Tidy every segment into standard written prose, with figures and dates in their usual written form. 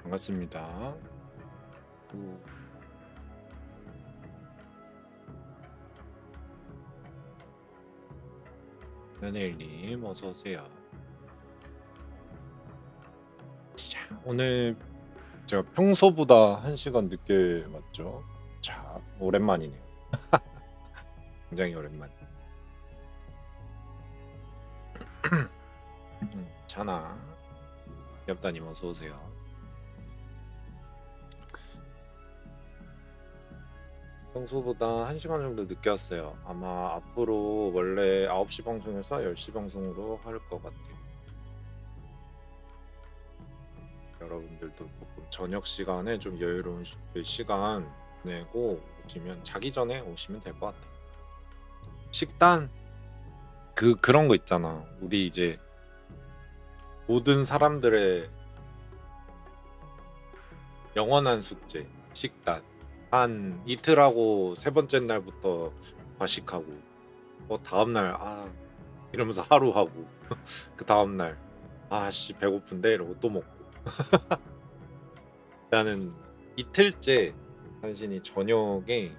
반갑습니다. 오, 연예일님 어서 오세요. 자, 오늘 제가 평소보다 1시간 늦게 왔죠. 자, 오랜만이네요. 굉장히 오랜만. 자나, 엽다님 어서 오세요. 평소보다 1시간 정도 늦게 왔어요. 아마 앞으로 원래 9시 방송에서 10시 방송으로 할 것 같아요. 여러분들도 조금 저녁 시간에 좀 여유로운 시간 내고 오시면 자기 전에 오시면 될 것 같아요. 식단 그런 거 있잖아. 우리 이제 모든 사람들의 영원한 숙제 식단. 한 이틀 하고 세 번째 날부터 과식하고 다음 날 이러면서 하루 하고 그 다음 날 아씨 배고픈데 이러고 또 먹고 나는 이틀째 간신히 저녁에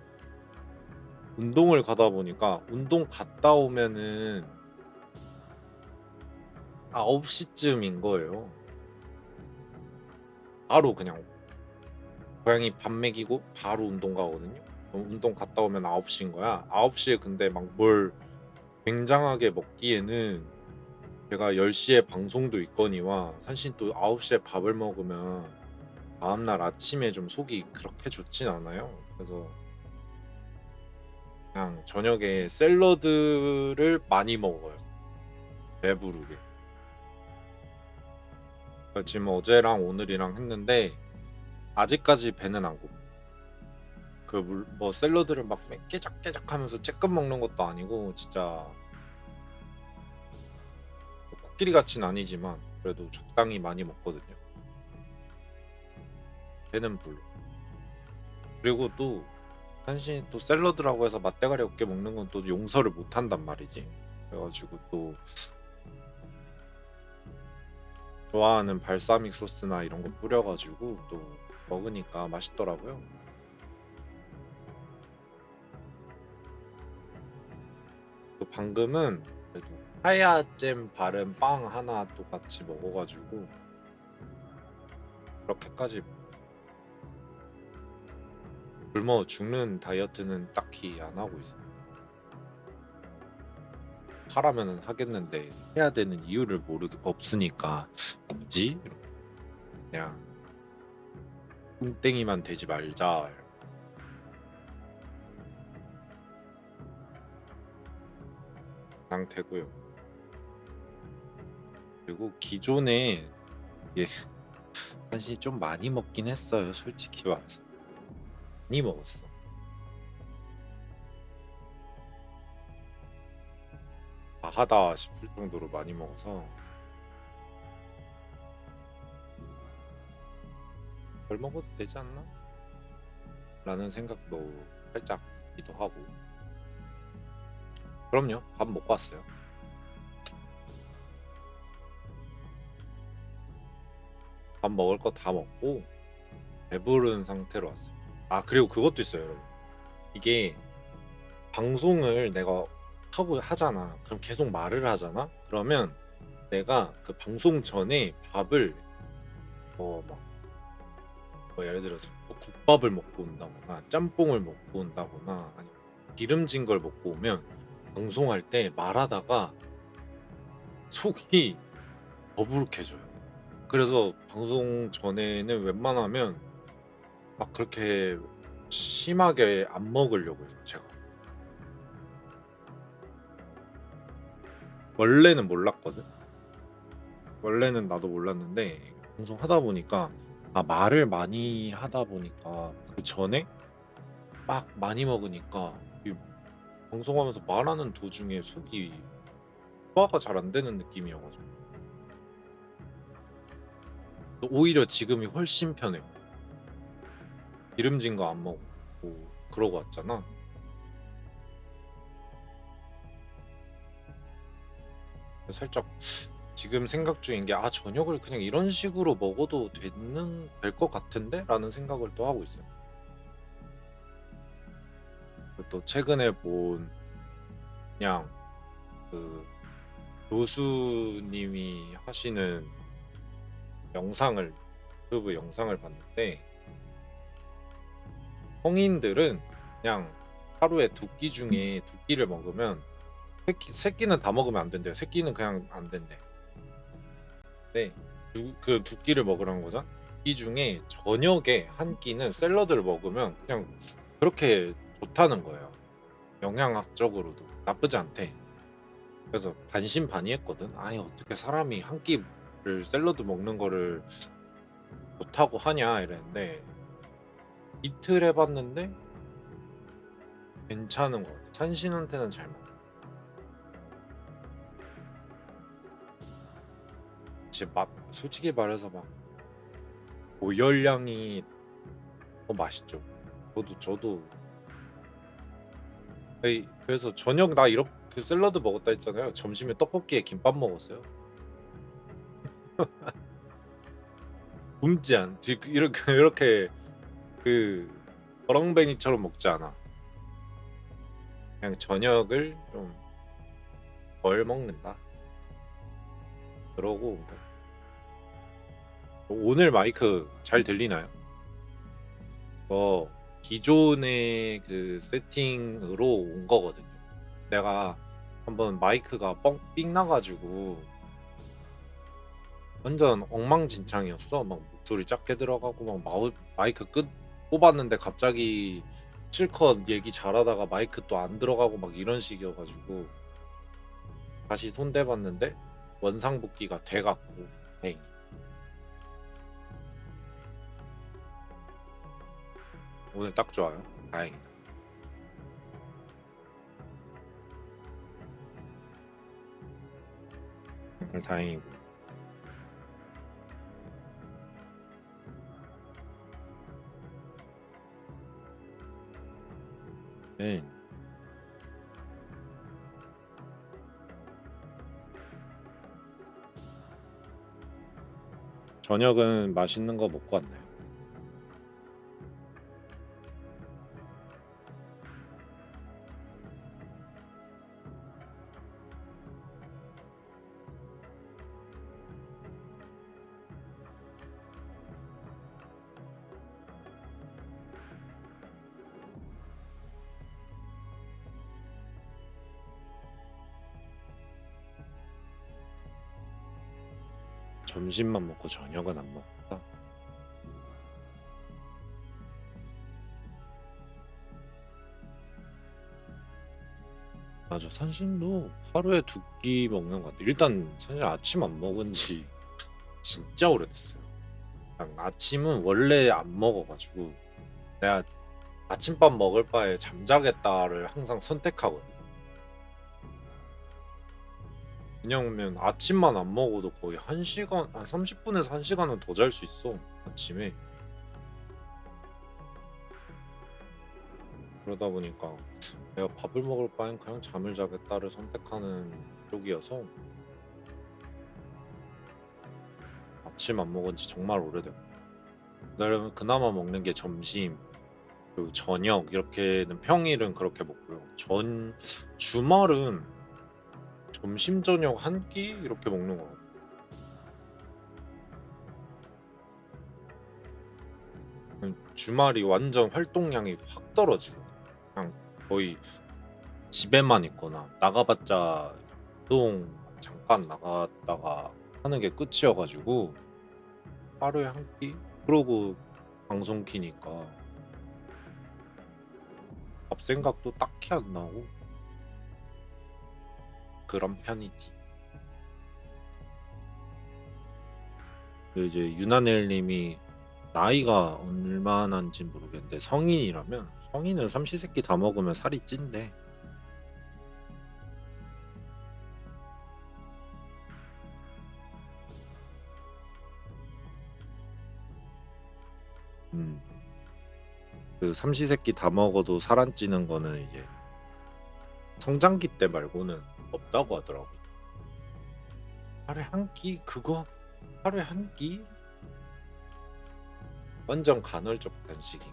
운동을 가다 보니까 운동 갔다 오면은 9시쯤인 거예요. 바로 그냥 고양이 밥 먹이고 바로 운동 가거든요. 그럼 운동 갔다 오면 9시인 거야. 9시에 근데 막 뭘 굉장하게 먹기에는 제가 10시에 방송도 있거니와 사실 또 9시에 밥을 먹으면 다음날 아침에 좀 속이 그렇게 좋진 않아요. 그래서 그냥 저녁에 샐러드를 많이 먹어요. 배부르게. 그러니까 지금 어제랑 오늘이랑 했는데 아직까지 배는 안 고파. 뭐 샐러드를 막 깨작깨작 하면서 쬐끔 먹는 것도 아니고 진짜 코끼리 같진 아니지만 그래도 적당히 많이 먹거든요. 배는 불러. 그리고 또 한신 또 샐러드라고 해서 맛대가리 없게 먹는 건 또 용서를 못 한단 말이지. 그래가지고 또 좋아하는 발사믹 소스나 이런 거 뿌려가지고 또 먹으니까 맛있더라고요. 또 방금은 그래도 하야잼 바른 빵 하나 또 같이 먹어가지고 그렇게까지 굶어 죽는 다이어트는 딱히 안 하고 있어. 하라면은 하겠는데 해야 되는 이유를 모르게 없으니까 굳이 그냥 뚱땡이만 되지 말자 상태고요. 그리고 기존에 예, 사실 좀 많이 먹긴 했어요. 솔직히 말해서 많이 먹었어. 하다 싶을 정도로 많이 먹어서 덜 먹어도 되지 않나? 라는 생각도 살짝 기도 하고. 그럼요. 밥 먹고 왔어요. 밥 먹을 거 다 먹고 배부른 상태로 왔어요. 그리고 그것도 있어요, 여러분. 이게 방송을 내가 하고 하잖아. 그럼 계속 말을 하잖아. 그러면 내가 그 방송 전에 밥을 막 예를 들어서 뭐 국밥을 먹고 온다거나 짬뽕을 먹고 온다거나 아니면 기름진 걸 먹고 오면 방송할 때 말하다가 속이 더부룩해져요. 그래서 방송 전에는 웬만하면 막 그렇게 심하게 안 먹으려고 해요, 제가. 원래는 몰랐거든. 원래는 나도 몰랐는데 방송하다 보니까 말을 많이 하다 보니까 그 전에 막 많이 먹으니까 이 방송하면서 말하는 도중에 속이 소화가 잘 안 되는 느낌이어가지고 오히려 지금이 훨씬 편해요. 기름진 거 안 먹고 그러고 왔잖아. 살짝 지금 생각 중인 게 '아 저녁을 그냥 이런 식으로 먹어도 될 것 같은데?' 라는 생각을 또 하고 있어요. 그리고 또 최근에 본 그냥 그 교수님이 하시는 영상을 유튜브 영상을 봤는데 성인들은 그냥 하루에 두 끼 중에 두 끼를 먹으면 새끼는 다 먹으면 안 된대요. 새끼는 그냥 안 된대. 네. 그 두 끼를 먹으라는 거죠. 두 끼 중에 저녁에 한 끼는 샐러드를 먹으면 그냥 그렇게 좋다는 거예요. 영양학적으로도 나쁘지 않대. 그래서 반신반의했거든. 아니 어떻게 사람이 한 끼를 샐러드 먹는 거를 좋다고 하냐 이랬는데 이틀 해봤는데 괜찮은 것 같아. 산신한테는 잘 먹어. 솔직히 말해서 막 고열량이 더 맛있죠. 저도 그래서 저녁 나 이렇게 샐러드 먹었다 했잖아요. 점심에 떡볶이에 김밥 먹었어요. 굶지 않. 이렇게 그 버렁뱅이처럼 먹지 않아. 그냥 저녁을 좀 덜 먹는다. 그러고 오늘 마이크 잘 들리나요? 기존의 그 세팅으로 온 거거든요. 내가 한번 마이크가 삥 나가지고 완전 엉망진창이었어. 막 목소리 작게 들어가고 막 마이크 끝 꼽았는데 갑자기 실컷 얘기 잘하다가 마이크 또 안 들어가고 막 이런 식이어가지고 다시 손대봤는데 원상복귀가 돼갖고 다행히. 오늘 딱 좋아요. 다행이다. 정말 다행이고. 네. 저녁은 맛있는 거 먹고 왔나요? 점심만 먹고 저녁은 안 먹다. 맞아. 산신도 하루에 두 끼 먹는 것 같아. 일단 사실 아침 안 먹은 지 진짜 오래됐어요. 아침은 원래 안 먹어가지고 내가 아침밥 먹을 바에 잠자겠다를 항상 선택하거든. 왜냐면 아침만 안 먹어도 거의 1시간, 한 30분에서 1시간은 더 잘 수 있어. 아침에. 그러다 보니까 내가 밥을 먹을 바엔 그냥 잠을 자겠다를 선택하는 쪽이어서 아침 안 먹은 지 정말 오래됐고 그나마 먹는 게 점심 그리고 저녁 이렇게는 평일은 그렇게 먹고요. 주말은 점심 저녁 한 끼 이렇게 먹는 거 같아요. 주말이 완전 활동량이 확 떨어지고 그냥 거의 집에만 있거나 나가봤자 운동 잠깐 나갔다가 하는 게 끝이어가지고 하루에 한 끼? 그러고 방송 키니까 밥 생각도 딱히 안 나고 그런 편이지. 이제 유나넬님이 나이가 얼마나인지 모르겠는데 성인이라면 성인은 삼시세끼 다 먹으면 살이 찐대. 음. 그 삼시세끼 다 먹어도 살 안 찌는 거는 이제 성장기 때 말고는 없다고 하더라고. 하루에 한 끼? 그거 하루에 한 끼? 완전 간헐적 단식이.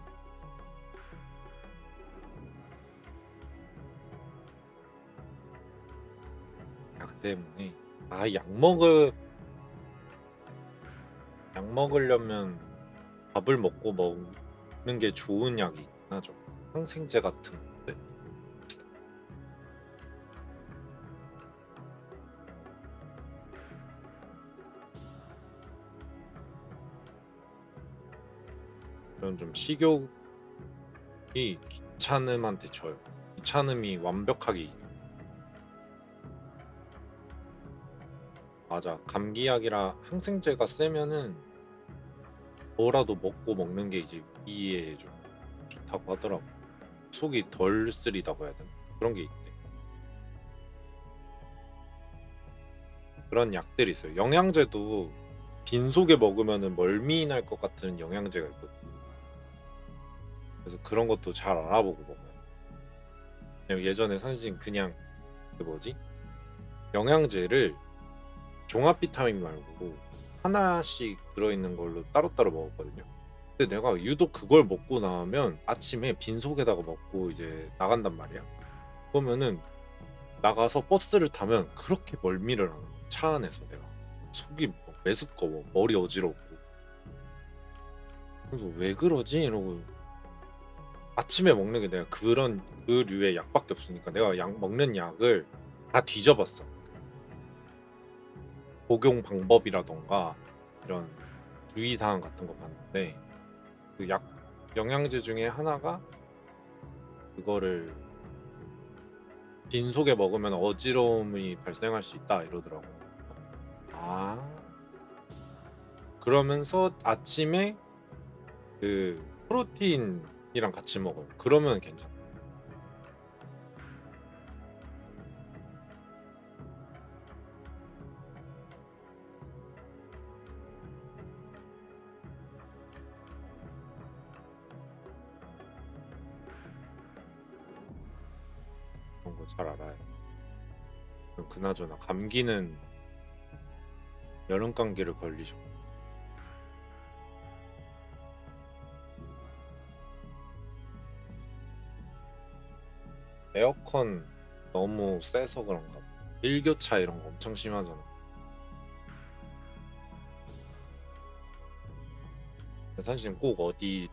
약 때문에. 아, 약 먹으려면 밥을 먹고 먹는 게 좋은 약이 있긴 하죠. 항생제 같은 것들. 그런 좀 식욕이 귀찮음한테 져요. 귀찮음이 완벽하게 이겨요. 맞아. 감기약이라 항생제가 세면은 뭐라도 먹고 먹는 게 이제 위에 좀 좋다고 하더라고. 속이 덜 쓰리다고 해야 되나? 그런 게 있대. 그런 약들이 있어요. 영양제도 빈속에 먹으면은 멀미 날 것 같은 영양제가 있거든. 그래서 그런 것도 잘 알아보고 먹어요. 그냥 예전에 선생님 그냥 그 뭐지? 영양제를 종합 비타민 말고 하나씩 들어있는 걸로 따로따로 먹었거든요. 근데 내가 유독 그걸 먹고 나면 아침에 빈속에다가 먹고 이제 나간단 말이야. 그러면은 나가서 버스를 타면 그렇게 멀미를 하는 거야. 차 안에서 내가 속이 막 메스꺼워, 머리 어지럽고. 그래서 왜 그러지? 이러고 아침에 먹는 게 내가 그런 그 류의 약밖에 없으니까 내가 약 먹는 약을 다 뒤져봤어. 복용 방법이라던가 이런 주의사항 같은 거 봤는데 그 약 영양제 중에 하나가 그거를 빈속에 먹으면 어지러움이 발생할 수 있다 이러더라고. 아, 그러면서 아침에 그 프로테인이랑 같이 먹어요. 그러면 괜찮아. 그런 거 잘 알아요. 그럼 그나저나 감기는 여름 감기를 걸리셨고 에어컨 너무 세서 그런가 봐. 일교차 이런 거 엄청 심하잖아. 사실 꼭 어디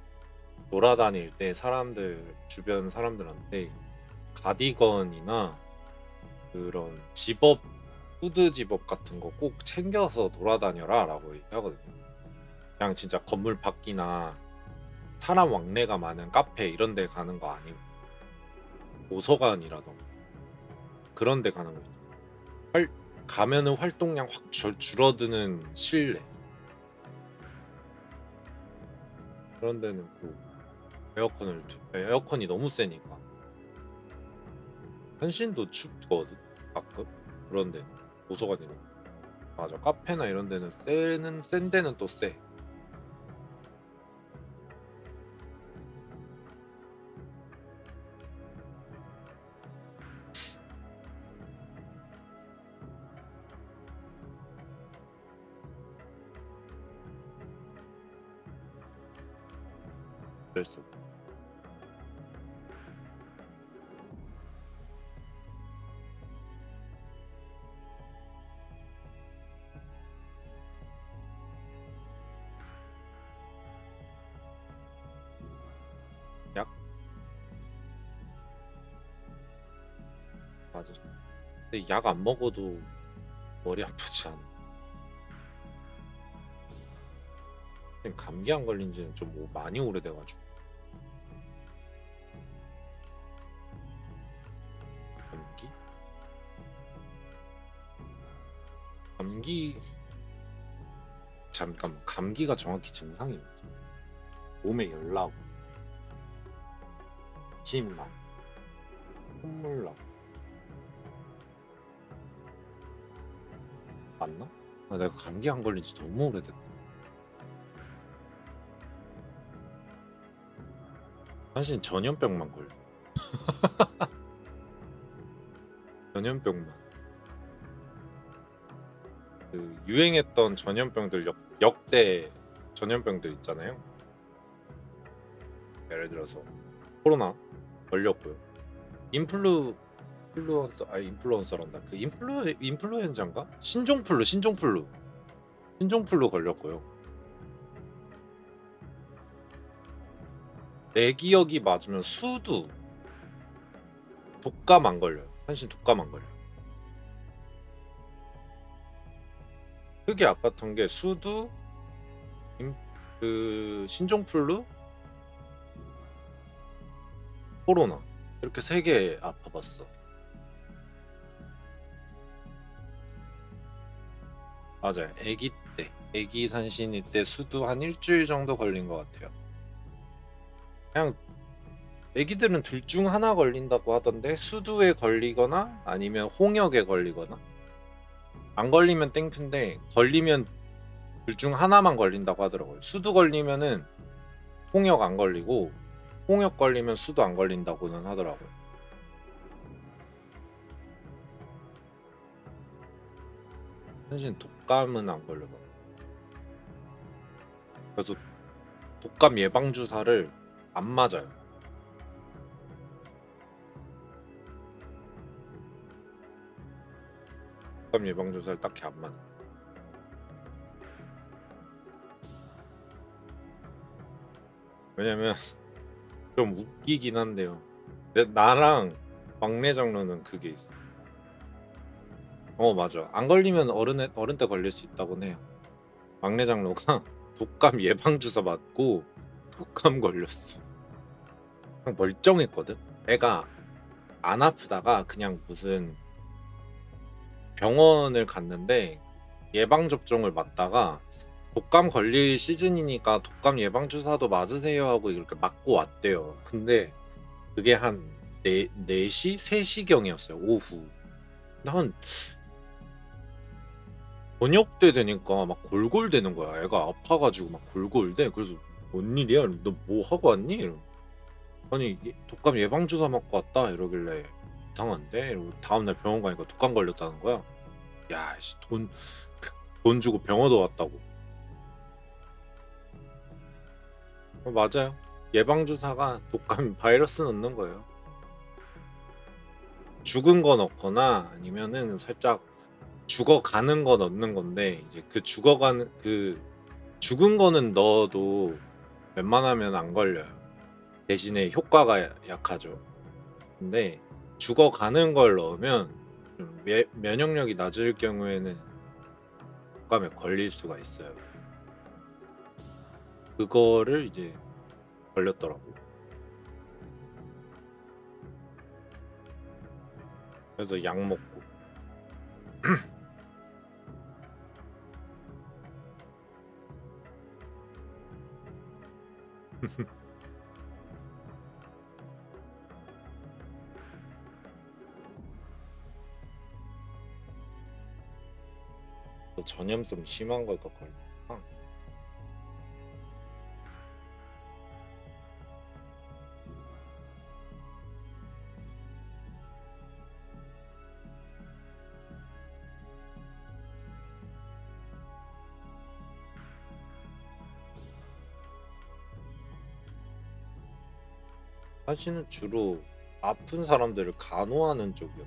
돌아다닐 때 사람들 주변 사람들한테 가디건이나 그런 집업 후드 집업 같은 거 꼭 챙겨서 돌아다녀라 라고 얘기하거든요. 그냥 진짜 건물 밖이나 사람 왕래가 많은 카페 이런 데 가는 거 아니고 도서관이라던가 그런 데 가는 거 있죠. 가면은 활동량 확 줄어드는 실내 그런 데는 그 에어컨이 너무 세니까 한신도 춥거든 가끔 그런 데는 도서관이나 맞아 카페나 이런 데는 센 데는 또 세. 그랬어. 약 맞아. 근데 약 안 먹어도 머리 아프지 않아. 지금 감기 안 걸린 지는 좀 많이 오래돼가지고 감기 감기 잠깐 감기가 정확히 증상이 뭐지? 몸에 열 나고 침 나고 콧물 나고 맞나? 아, 내가 감기 안 걸린 지 너무 오래됐다. 사실 전염병만 걸려. 전염병만. 그 그 유행했던 전염병들 역대 전염병들 있잖아요. 예를 들어서 코로나 걸렸고요. 인플루언서란다. 그 인플루엔자인가? 신종플루 걸렸고요. 내 기억이 맞으면 수두, 독감 안 걸려요. 산신 독감 안 걸려요. 크게 아팠던 게 수두, 그 신종플루, 코로나 이렇게 3개 아파봤어. 맞아요. 애기 산신일 때 수두 한 일주일 정도 걸린 것 같아요. 그냥 애기들은 둘 중 하나 걸린다고 하던데 수두에 걸리거나 아니면 홍역에 걸리거나 안 걸리면 땡큐인데 걸리면 둘 중 하나만 걸린다고 하더라고요. 수두 걸리면은 홍역 안 걸리고 홍역 걸리면 수두 안 걸린다고는 하더라고요. 사실 독감은 안 걸려요. 그래서 독감 예방 주사를 안 맞아요. 독감 예방 주사를 딱히 안 맞아. 왜냐면 좀 웃기긴 한데요. 나랑 막내 장로는 그게 있어. 맞아. 안 걸리면 어른 때 걸릴 수 있다고 해요. 막내 장로가 독감 예방 주사 맞고 독감 걸렸어. 그냥 멀쩡했거든. 애가 안 아프다가 그냥 무슨 병원을 갔는데 예방 접종을 맞다가 독감 걸릴 시즌이니까 독감 예방 주사도 맞으세요 하고 이렇게 맞고 왔대요. 근데 그게 한 4시? 3시경이었어요. 오후. 한 저녁 때 되니까 막 골골대는 거야. 애가 아파가지고 막 골골대. 그래서 뭔 일이야? 너 뭐 하고 왔니? 아니 독감 예방 주사 맞고 왔다 이러길래 이상한데? 이러고 다음날 병원 가니까 독감 걸렸다는 거야. 야, 돈 주고 병원도 왔다고. 맞아요. 예방 주사가 독감 바이러스 넣는 거예요. 죽은 거 넣거나 아니면은 살짝 죽어가는 거 넣는 건데 이제 그 죽은 거는 넣어도 웬만하면 안 걸려요. 대신에 효과가 약하죠. 근데 죽어가는 걸 넣으면 좀 면역력이 낮을 경우에는 독감에 걸릴 수가 있어요. 그거를 이제 걸렸더라고. 그래서 약 먹고. 전염성 심한 걸까 걸려. 사실은 주로 아픈 사람들을 간호하는 쪽이요.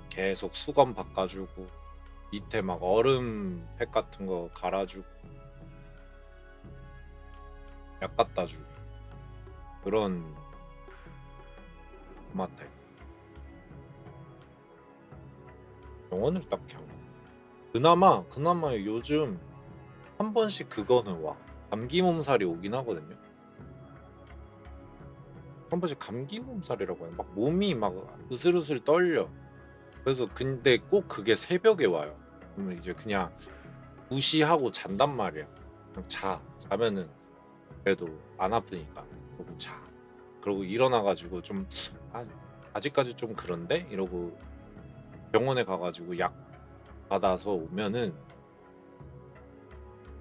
계속 수건 바꿔주고 밑에 막 얼음팩 같은 거 갈아주고 약 갖다 주고 그런 맡아요. 병원을 딱히 안 가. 그나마 요즘 한 번씩 그거는 와. 감기 몸살이 오긴 하거든요. 한 번씩 감기 몸살이라고 해요. 막 몸이 막 으슬으슬 떨려. 그래서 근데 꼭 그게 새벽에 와요. 그러면 이제 그냥 무시하고 잔단 말이야. 그냥 자면은 그래도 안 아프니까. 그러고 자. 그러고 일어나가지고 좀 아직까지 좀 그런데 이러고 병원에 가가지고 약 받아서 오면은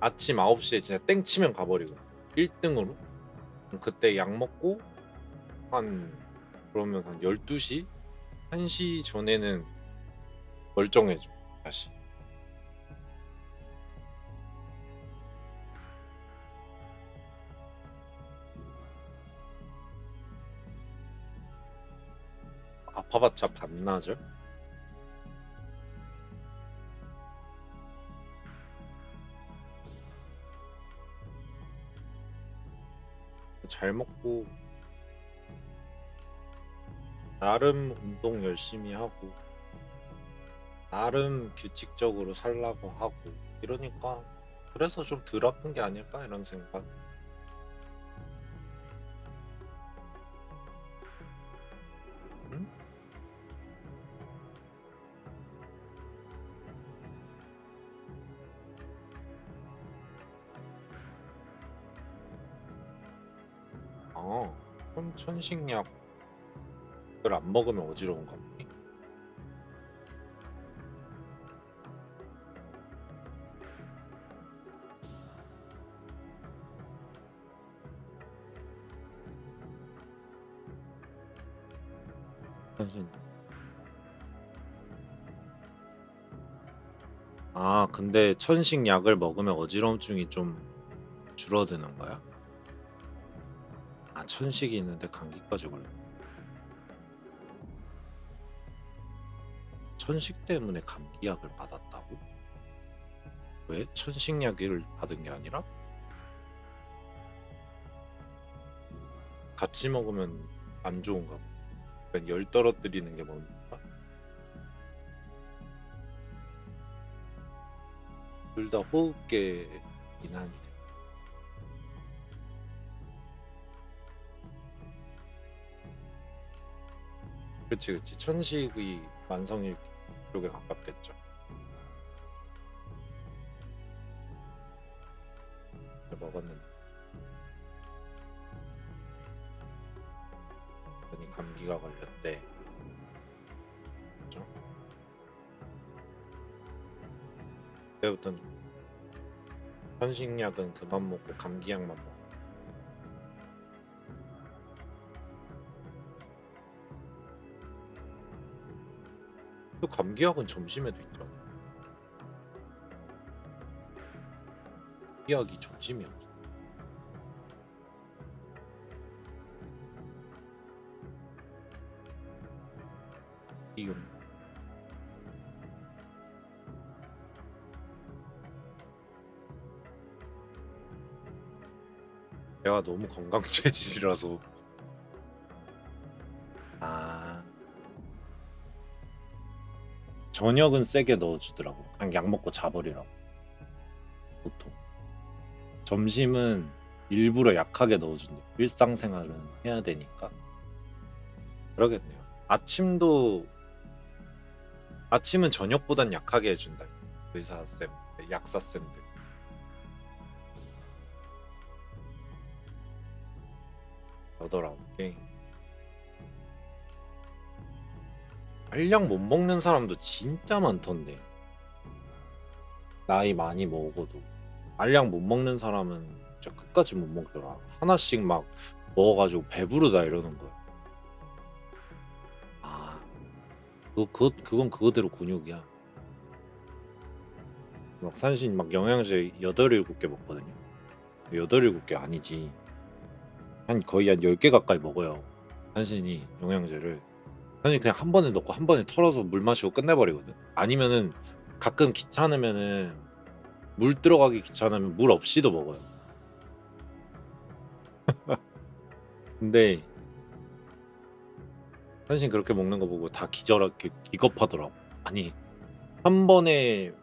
아침 9시에 진짜 땡 치면 가버리고 1등으로 그때 약 먹고 그러면 한 12시? 1시 전에는 멀쩡해져 다시. 아파봤자 반나절? 잘 먹고 나름 운동 열심히 하고 나름 규칙적으로 살라고 하고 이러니까 그래서 좀 덜 아픈 게 아닐까 이런 생각. 응? 아, 천식약을 안 먹으면 어지러운가 보네. 천식. 아, 근데 천식약을 먹으면 어지러움증이 좀 줄어드는 거야? 아, 천식이 있는데 감기까지 걸려. 천식 때문에 감기약을 받았다고? 왜? 천식약을 받은 게 아니라? 같이 먹으면 안 좋은가 봐. 그러니까 열 떨어뜨리는 게 뭔가? 둘 다 호흡계긴 한데. 그치, 그치. 천식이 만성일 쪽에 가깝겠죠. 먹었는데 그랬더니 감기가 걸렸대. 그죠? 그때부터는 천식약은 그만 먹고 감기약만 먹어. 또 감기약은 점심에도 있죠. 감기약이 점심이 없어. 이용. 내가 너무 건강 체질이라서. 아, 저녁은 세게 넣어주더라고. 그냥 약 먹고 자버리라고. 보통. 점심은 일부러 약하게 넣어준대. 일상생활은 해야 되니까. 그러겠네요. 아침은 저녁보단 약하게 해준다. 의사쌤, 약사쌤들. 그러더라고. 알약 못 먹는 사람도 진짜 많던데. 나이 많이 먹어도 알약 못 먹는 사람은 진짜 끝까지 못 먹더라. 하나씩 막 먹어가지고 배부르다 이러는 거야. 아, 그건 그거대로 곤욕이야. 막 산신 막 영양제 8-7개 먹거든요. 8-7개 아니지. 거의 한 10개 가까이 먹어요. 산신이 영양제를. 산신이 그냥 한 번에 넣고 한 번에 털어서 물 마시고 끝내버리거든. 아니면은 가끔 귀찮으면은 물 들어가기 귀찮으면 물 없이도 먹어요. 근데 산신 그렇게 먹는 거 보고 다 기겁하더라고. 아니, 한 번에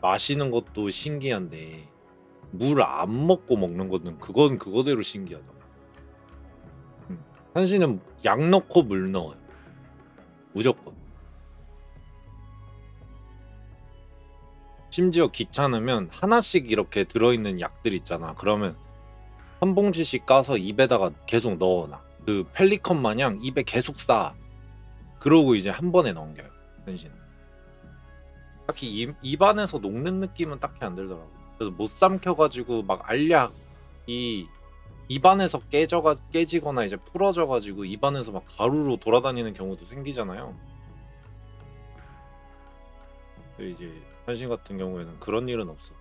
마시는 것도 신기한데 물 안 먹고 먹는 거는 그건 그거대로 신기하다. 산신은 약 넣고 물 넣어요. 무조건. 심지어 귀찮으면 하나씩 이렇게 들어있는 약들 있잖아. 그러면 한 봉지씩 까서 입에다가 계속 넣어놔. 그 펠리컨 마냥 입에 계속 싸. 그러고 이제 한 번에 넘겨요. 산신. 딱히 입안에서 녹는 느낌은 딱히 안 들더라고. 그래서 못 삼켜가지고 막 알약이 입안에서 깨지거나 이제 풀어져가지고 입안에서 막 가루로 돌아다니는 경우도 생기잖아요. 근데 이제 현신 같은 경우에는 그런 일은 없어.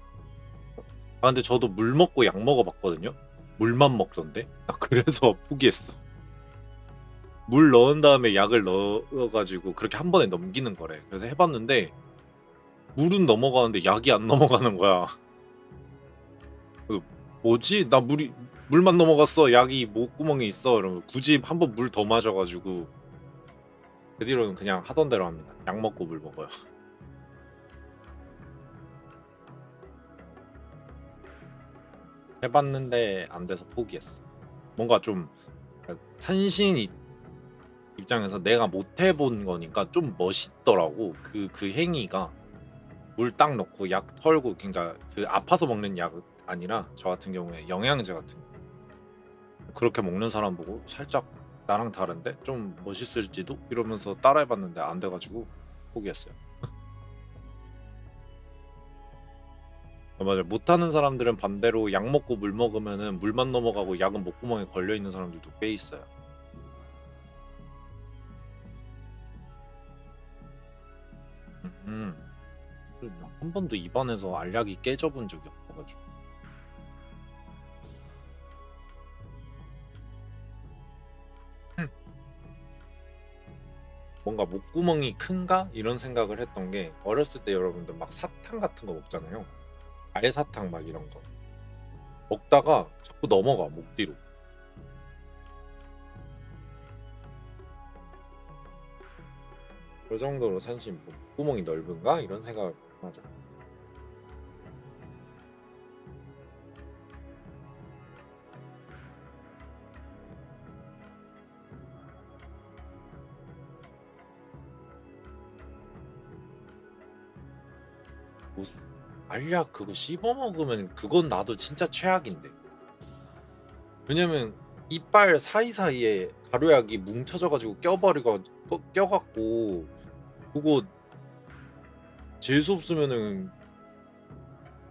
아 근데 저도 물 먹고 약 먹어봤거든요. 물만 먹던데. 아 그래서 포기했어. 물 넣은 다음에 약을 넣어가지고 그렇게 한 번에 넘기는 거래. 그래서 해봤는데 물은 넘어가는데 약이 안 넘어가는 거야. 그래서 뭐지? 나 물만 넘어갔어. 약이 목구멍에 있어. 이러면 굳이 한 번 물 더 마셔가지고 그 뒤로는 그냥 하던 대로 합니다. 약 먹고 물 먹어요. 해봤는데 안 돼서 포기했어. 뭔가 좀 산신 입장에서 내가 못 해본 거니까 좀 멋있더라고. 그 행위가 물 딱 넣고 약 털고 그러니까 그 아파서 먹는 약 아니라 저 같은 경우에 영양제 같은 거. 그렇게 먹는 사람 보고 살짝 나랑 다른데 좀 멋있을지도 이러면서 따라해봤는데 안 돼가지고 포기했어요. 아, 맞아. 못하는 사람들은 반대로 약 먹고 물 먹으면은 물만 넘어가고 약은 목구멍에 걸려 있는 사람들도 꽤 있어요. 음, 한 번도 입안에서 알약이 깨져본 적이 없어가지고. 뭔가 목구멍이 큰가 이런 생각을 했던 게 어렸을 때 여러분들 막 사탕 같은 거 먹잖아요. 알사탕 막 이런 거 먹다가 자꾸 넘어가 목 뒤로. 그 정도로 산신 목구멍이 넓은가 이런 생각을 하죠. 뭐, 알약 그거 씹어 먹으면 그건 나도 진짜 최악인데. 왜냐면 이빨 사이사이에 가루약이 뭉쳐져가지고 껴버리고 껴갖고 그거 재수 없으면은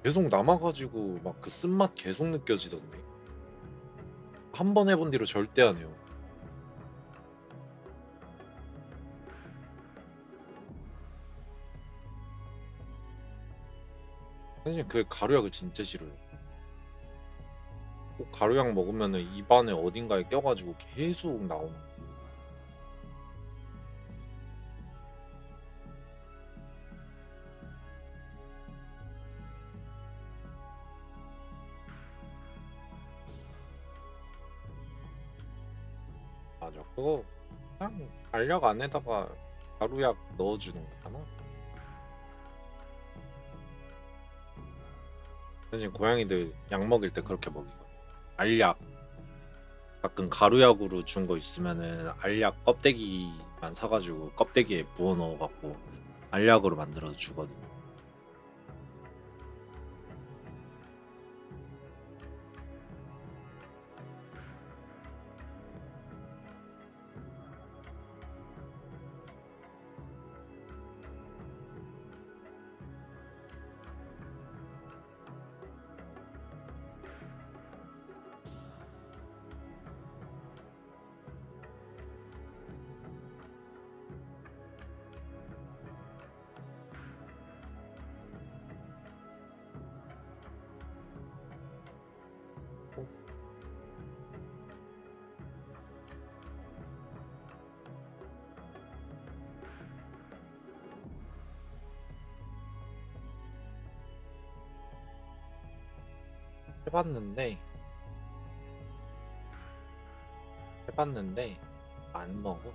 계속 남아가지고 막 그 쓴맛 계속 느껴지던데. 한 번 해본 뒤로 절대 안 해요. 사실 그 가루약을 진짜 싫어요. 꼭 가루약 먹으면은 입안에 어딘가에 껴가지고 계속 나오는. 맞아. 그거 그냥 알약 안에다가 가루약 넣어주는 거잖아. 사실 고양이들 약 먹일 때 그렇게 먹이거든. 알약 가끔 가루약으로 준 거 있으면은 알약 껍데기만 사가지고 껍데기에 부어 넣어갖고 알약으로 만들어서 주거든. 해봤는데 해봤는데 안 먹어.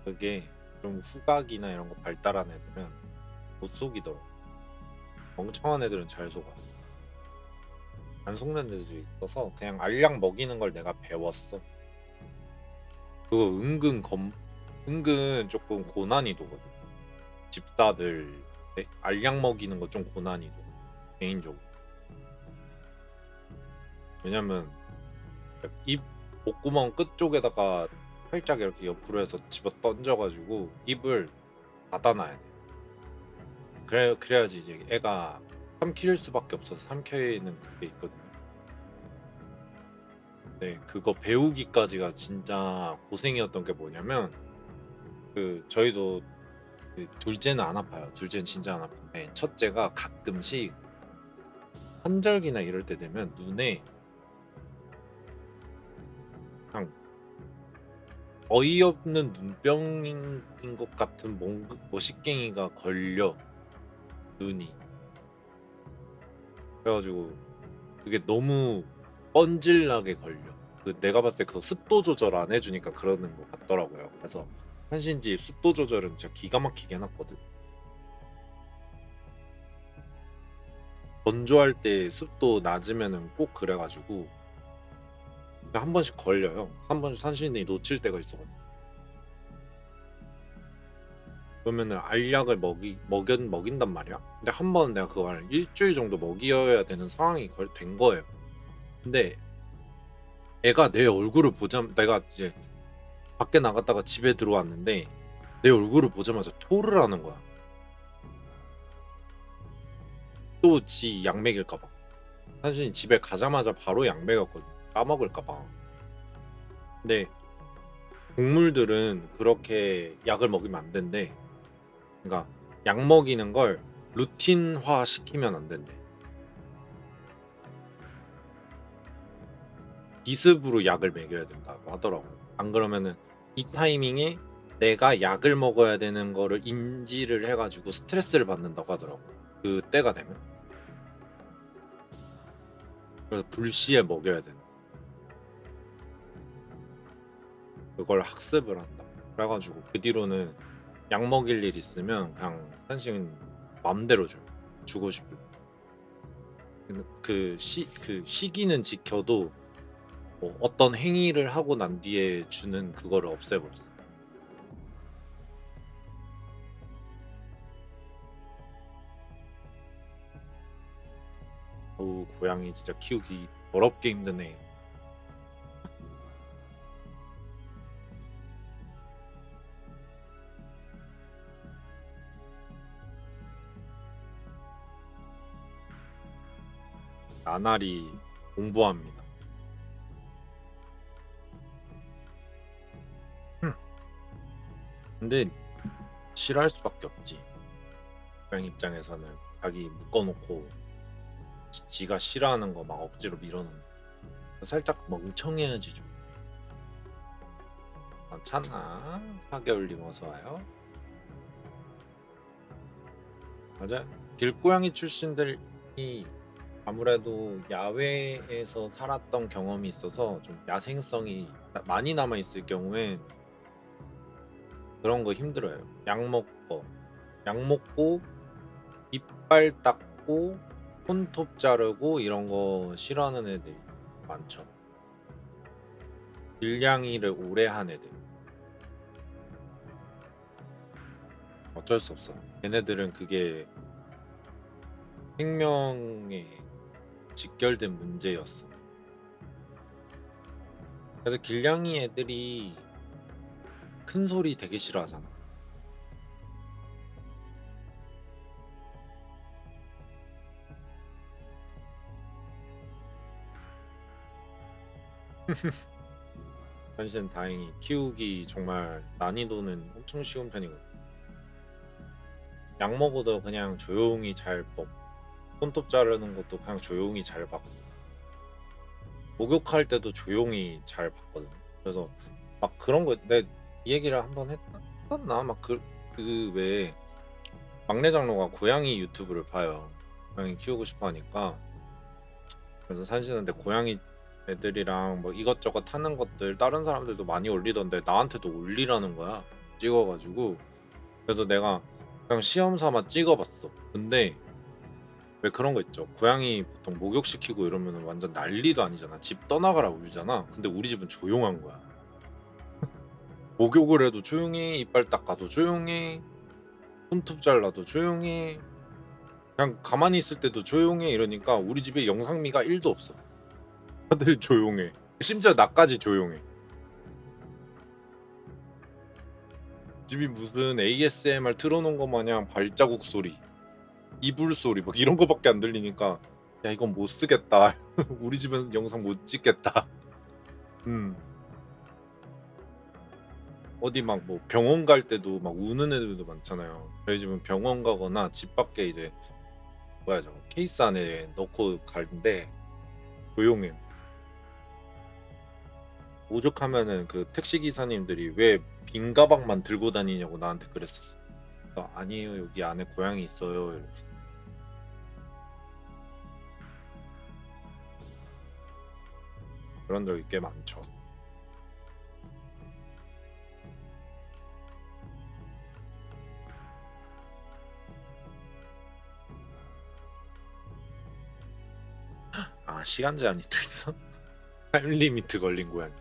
그게 좀 후각이나 이런 거 발달한 애들은 못 속이더라고. 멍청한 애들은 잘 속아. 안 속는 애들이 있어서 그냥 알약 먹이는 걸 내가 배웠어. 그거 은근 조금 고난이도거든. 집사들 알약 먹이는 거 좀 고난이도. 개인적으로. 왜냐면 입 목구멍 끝쪽에다가 살짝 이렇게 옆으로 해서 집어 던져가지고 입을 닫아놔야 돼. 그래야지 이제 애가 삼킬 수밖에 없어서 삼켜있는 그게 있거든요. 네, 그거 배우기까지가 진짜 고생이었던 게 뭐냐면 저희도 둘째는 안 아파요. 둘째는 진짜 안 아픈데 첫째가 가끔씩 환절기나 이럴 때 되면 눈에 그냥 어이없는 눈병인 것 같은 식갱이가 걸려 눈이. 그래가지고 그게 너무 뻔질나게 걸려. 내가 봤을 때 그거 습도 조절 안 해주니까 그러는 것 같더라고요. 그래서 한신집 습도 조절은 진짜 기가 막히게 해놨거든. 건조할 때 습도 낮으면은 꼭 그래가지고 한 번씩 걸려요. 한 번씩 산신이 놓칠 때가 있어가지고. 그러면은 알약을 먹인단 말이야. 근데 한 번 내가 그걸 일주일 정도 먹여야 되는 상황이 된 거예요. 근데 애가 내 얼굴을 내가 이제 밖에 나갔다가 집에 들어왔는데 내 얼굴을 보자마자 토를 하는 거야. 또 지 약 먹일까봐. 사실 집에 가자마자 바로 약 먹였거든. 까먹을까봐. 근데 동물들은 그렇게 약을 먹이면 안 된대. 그러니까 약 먹이는 걸 루틴화 시키면 안 된대. 기습으로 약을 먹여야 된다고 하더라고. 안 그러면은 이 타이밍에 내가 약을 먹어야 되는 거를 인지를 해가지고 스트레스를 받는다고 하더라고. 그 때가 되면. 그래서 불시에 먹여야 된다. 그걸 학습을 한다. 그래가지고 그 뒤로는 약 먹일 일 있으면 그냥 한식은 맘대로 줘요. 주고 싶을 때. 그 시기는 지켜도 뭐 어떤 행위를 하고 난 뒤에 주는 그거를 없애버렸어. 어우, 고양이 진짜 키우기 더럽게 힘드네. 나날이 공부합니다. 근데 싫어할 수밖에 없지. 고양이 입장에서는 자기 묶어놓고 지가 싫어하는 거 막 억지로 밀어넣는. 살짝 멍청해야지 좀. 괜찮아. 4개월님 어서 와요. 맞아. 길고양이 출신들이 아무래도 야외에서 살았던 경험이 있어서 좀 야생성이 많이 남아 있을 경우엔 그런 거 힘들어요. 약 먹고 이빨 닦고 손톱 자르고 이런 거 싫어하는 애들 많죠. 길냥이를 오래 한 애들. 어쩔 수 없어. 걔네들은 그게 생명에 직결된 문제였어. 그래서 길냥이 애들이 큰 소리 되게 싫어하잖아. 현실은 다행히 키우기 정말 난이도는 엄청 쉬운 편이거든. 약 먹어도 그냥 조용히 잘 먹고 손톱 자르는 것도 그냥 조용히 잘 받고 목욕할 때도 조용히 잘 받거든. 그래서 막 그런 거 내 이 얘기를 한번 했나? 막 그 외에 막내 장로가 고양이 유튜브를 봐요. 고양이 키우고 싶어 하니까. 그래서 산시는데 고양이 애들이랑 뭐 이것저것 하는 것들 다른 사람들도 많이 올리던데 나한테도 올리라는 거야. 찍어가지고. 그래서 내가 그냥 시험 삼아 찍어봤어. 근데 왜 그런 거 있죠? 고양이 보통 목욕시키고 이러면 완전 난리도 아니잖아. 집 떠나가라 울잖아. 근데 우리 집은 조용한 거야. 목욕을 해도 조용해, 이빨 닦아도 조용해, 손톱 잘라도 조용해, 그냥 가만히 있을 때도 조용해. 이러니까 우리 집에 영상미가 1도 없어. 다들 조용해. 심지어 나까지 조용해. 집이 무슨 ASMR 틀어놓은 것 마냥 발자국 소리, 이불 소리 막 이런 거밖에 안 들리니까 야 이건 못 쓰겠다. 우리 집은 영상 못 찍겠다. 음. 어디 막 뭐 병원 갈 때도 막 우는 애들도 많잖아요. 저희 집은 병원 가거나 집 밖에 이제 뭐야 저거 케이스 안에 넣고 가는데 조용해요. 오죽하면은 그 택시 기사님들이 왜 빈 가방만 들고 다니냐고 나한테 그랬었어. 아니에요 여기 안에 고양이 있어요. 이러면서. 그런 적이 꽤 많죠. 아 시간 제한이 또 있어? 타임 리미트 걸린 고양이.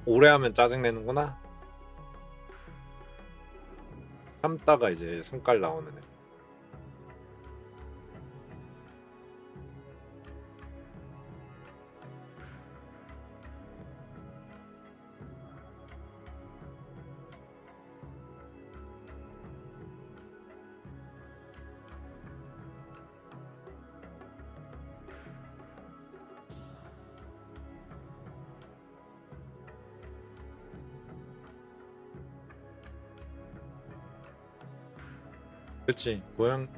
오래 하면 짜증 내는구나. 참다가 이제 성깔 나오는 애. 그치 고양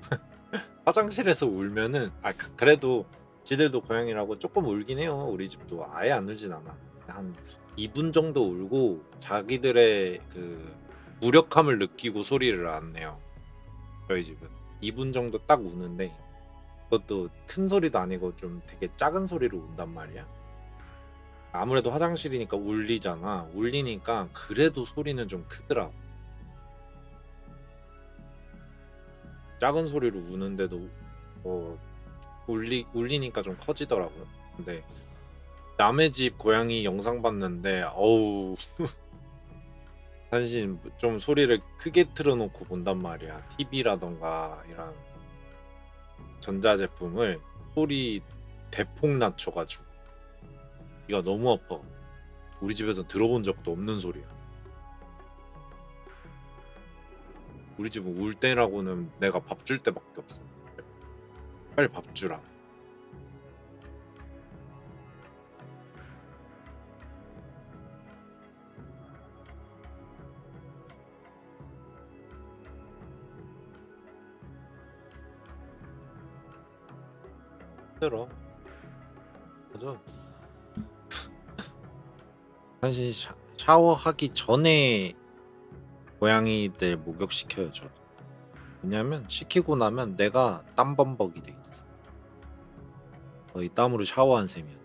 화장실에서 울면은 그래도 지들도 고양이라고 조금 울긴 해요. 우리 집도 아예 안 울진 않아. 한 2분 정도 울고 자기들의 그 무력함을 느끼고 소리를 안 내요. 저희 집은 2분 정도 딱 우는데 그것도 큰 소리도 아니고 좀 되게 작은 소리로 운단 말이야. 아무래도 화장실이니까 울리잖아. 울리니까 그래도 소리는 좀 크더라고. 작은 소리로 우는데도 어, 울리니까 좀 커지더라고요. 근데 남의 집 고양이 영상 봤는데 어우 사실 좀 소리를 크게 틀어놓고 본단 말이야. TV라던가 이런 전자제품을 소리 대폭 낮춰가지고 귀가 너무 아파. 우리 집에서 들어본 적도 없는 소리야. 우리 집은 울 때라고는 내가 밥 줄 때밖에 없어. 빨리 밥 주라. 힘들어. 맞아. 사실 샤워하기 전에 고양이들 목욕시켜요 저도. 왜냐면 시키고 나면 내가 땀범벅이 돼 있어. 거의 땀으로 샤워한 셈이야.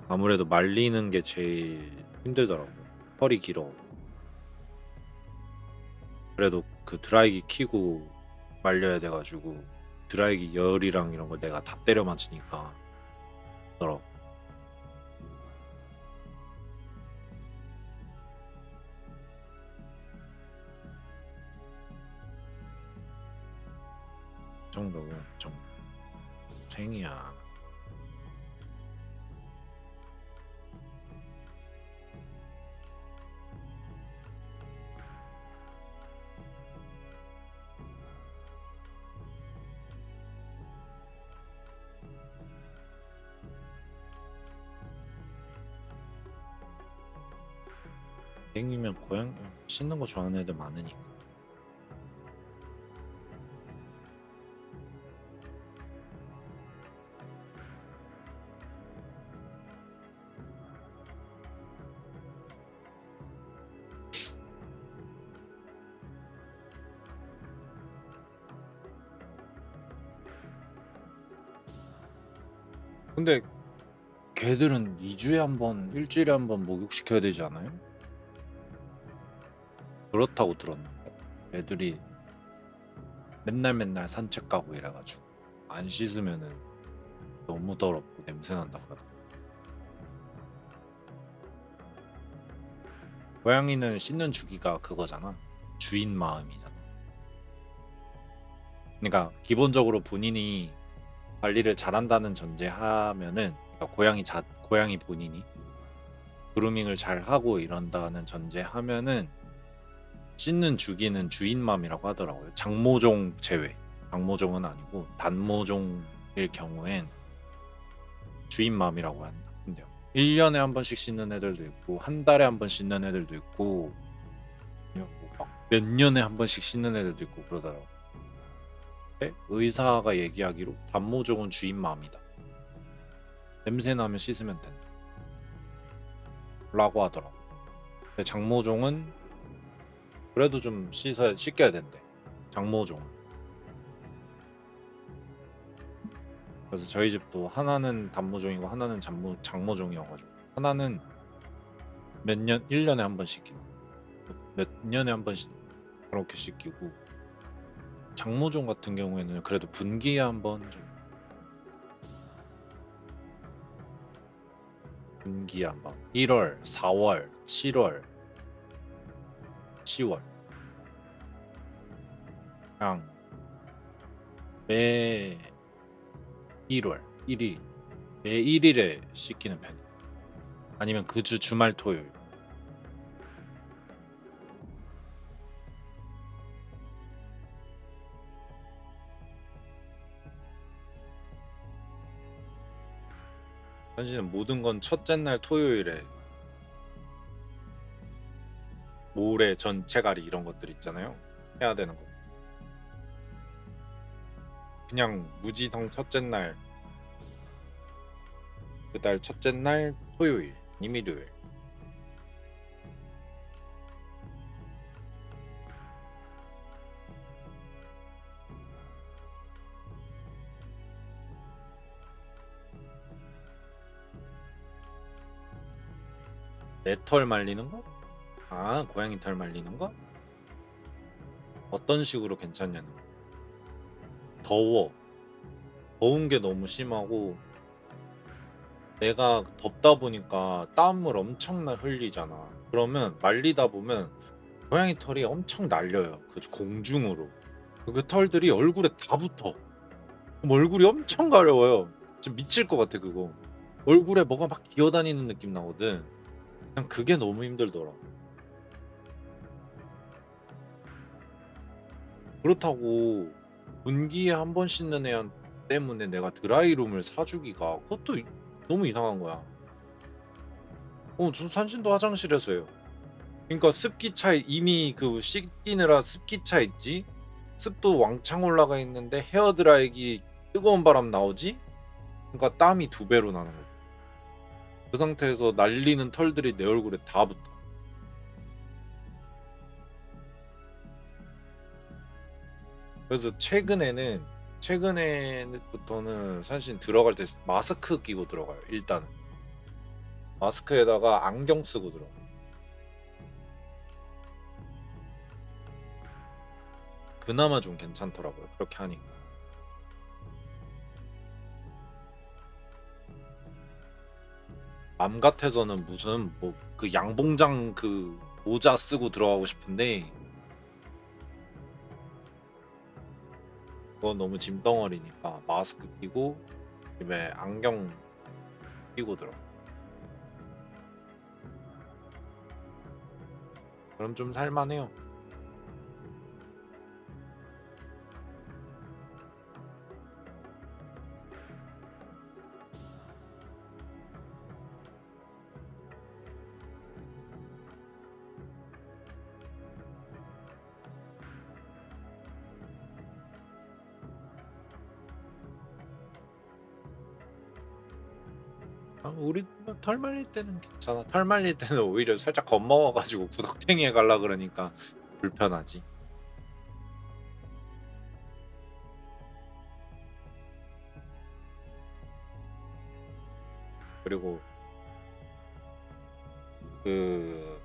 아무래도 말리는 게 제일 힘들더라고. 털이 길어. 그래도 그 드라이기 키고 말려야 돼가지고 드라이기 열이랑 이런 걸 내가 다 때려 맞으니까 더러. 그 정도면 좀 생이야. 생이면 고양 씻는 거 좋아하는 애들 많으니까. 근데 걔들은 2주에 한 번, 일주일에 한 번 목욕시켜야 되지 않아요? 그렇다고 들었는데 애들이 맨날 맨날 산책 가고 이래가지고 안 씻으면은 너무 더럽고 냄새 난다 그러더라고. 고양이는 씻는 주기가 그거잖아. 주인 마음이잖아. 그러니까 기본적으로 본인이 관리를 잘한다는 전제하면은 그러니까 고양이 본인이 그루밍을 잘 하고 이런다는 전제하면은 씻는 주기는 주인 맘이라고 하더라고요. 장모종 제외. 장모종은 아니고 단모종일 경우엔 주인 맘이라고 한대요. 1년에 한 번씩 씻는 애들도 있고 한 달에 한 번 씻는 애들도 있고 아니면 뭐몇 년에 한 번씩 씻는 애들도 있고 그러더라고. 근데 의사가 얘기하기로 단모종은 주인 마음이다. 냄새 나면 씻으면 된다. 라고 하더라고. 근데 장모종은 그래도 좀 씻겨야 된대. 장모종은. 그래서 저희 집도 하나는 단모종이고 하나는 장모종이어가지고 하나는 몇 년, 1년에 한 번 씻기고 몇 년에 한 번씩 그렇게 씻기고 장모종 같은 경우에는 그래도 분기에 한 번 좀 분기에 한 번 1월, 4월, 7월, 10월 그냥 매 1월 1일 매 1일에 씻기는 편이에요. 아니면 그 주 주말 토요일. 사실은 모든 건 첫째 날 토요일에 모래 전체가리 이런 것들 있잖아요. 해야 되는 거. 그냥 무지성 첫째 날 그달 첫째 날 토요일 아니면 일요일. 내 털 말리는 거? 아, 고양이 털 말리는 거? 어떤 식으로 괜찮냐는 거. 더워. 더운 게 너무 심하고 내가 덥다 보니까 땀을 엄청나 흘리잖아. 그러면 말리다 보면 고양이 털이 엄청 날려요. 그 공중으로. 그 털들이 얼굴에 다 붙어. 그럼 얼굴이 엄청 가려워요. 진짜 미칠 것 같아 그거. 얼굴에 뭐가 막 기어다니는 느낌 나거든. 그냥 그게 너무 힘들더라. 그렇다고 분기에 한 번 씻는 애 때문에 내가 드라이룸을 사주기가 그것도 너무 이상한 거야. 저 산신도 화장실에서 해요. 그러니까 습기 차 이미 그 씻기느라 습기 차 있지. 습도 왕창 올라가 있는데 헤어 드라이기 뜨거운 바람 나오지. 그러니까 땀이 2배로 나는 거지. 그 상태에서 날리는 털들이 내 얼굴에 다 붙어. 그래서 최근에부터는 사실 들어갈 때 마스크 끼고 들어가요. 일단은 마스크에다가 안경 쓰고 들어. 그나마 좀 괜찮더라고요. 그렇게 하니까. 맘 같아서는 무슨 뭐 그 양봉장 그 모자 쓰고 들어가고 싶은데 그건 너무 짐덩어리니까 마스크 끼고 집에 안경 끼고 들어. 그럼 좀 살만해요. 우리 털 말릴 때는 괜찮아. 털 말릴 때는 오히려 살짝 겁먹어가지고 구석탱이 해갈라 그러니까 불편하지. 그리고 그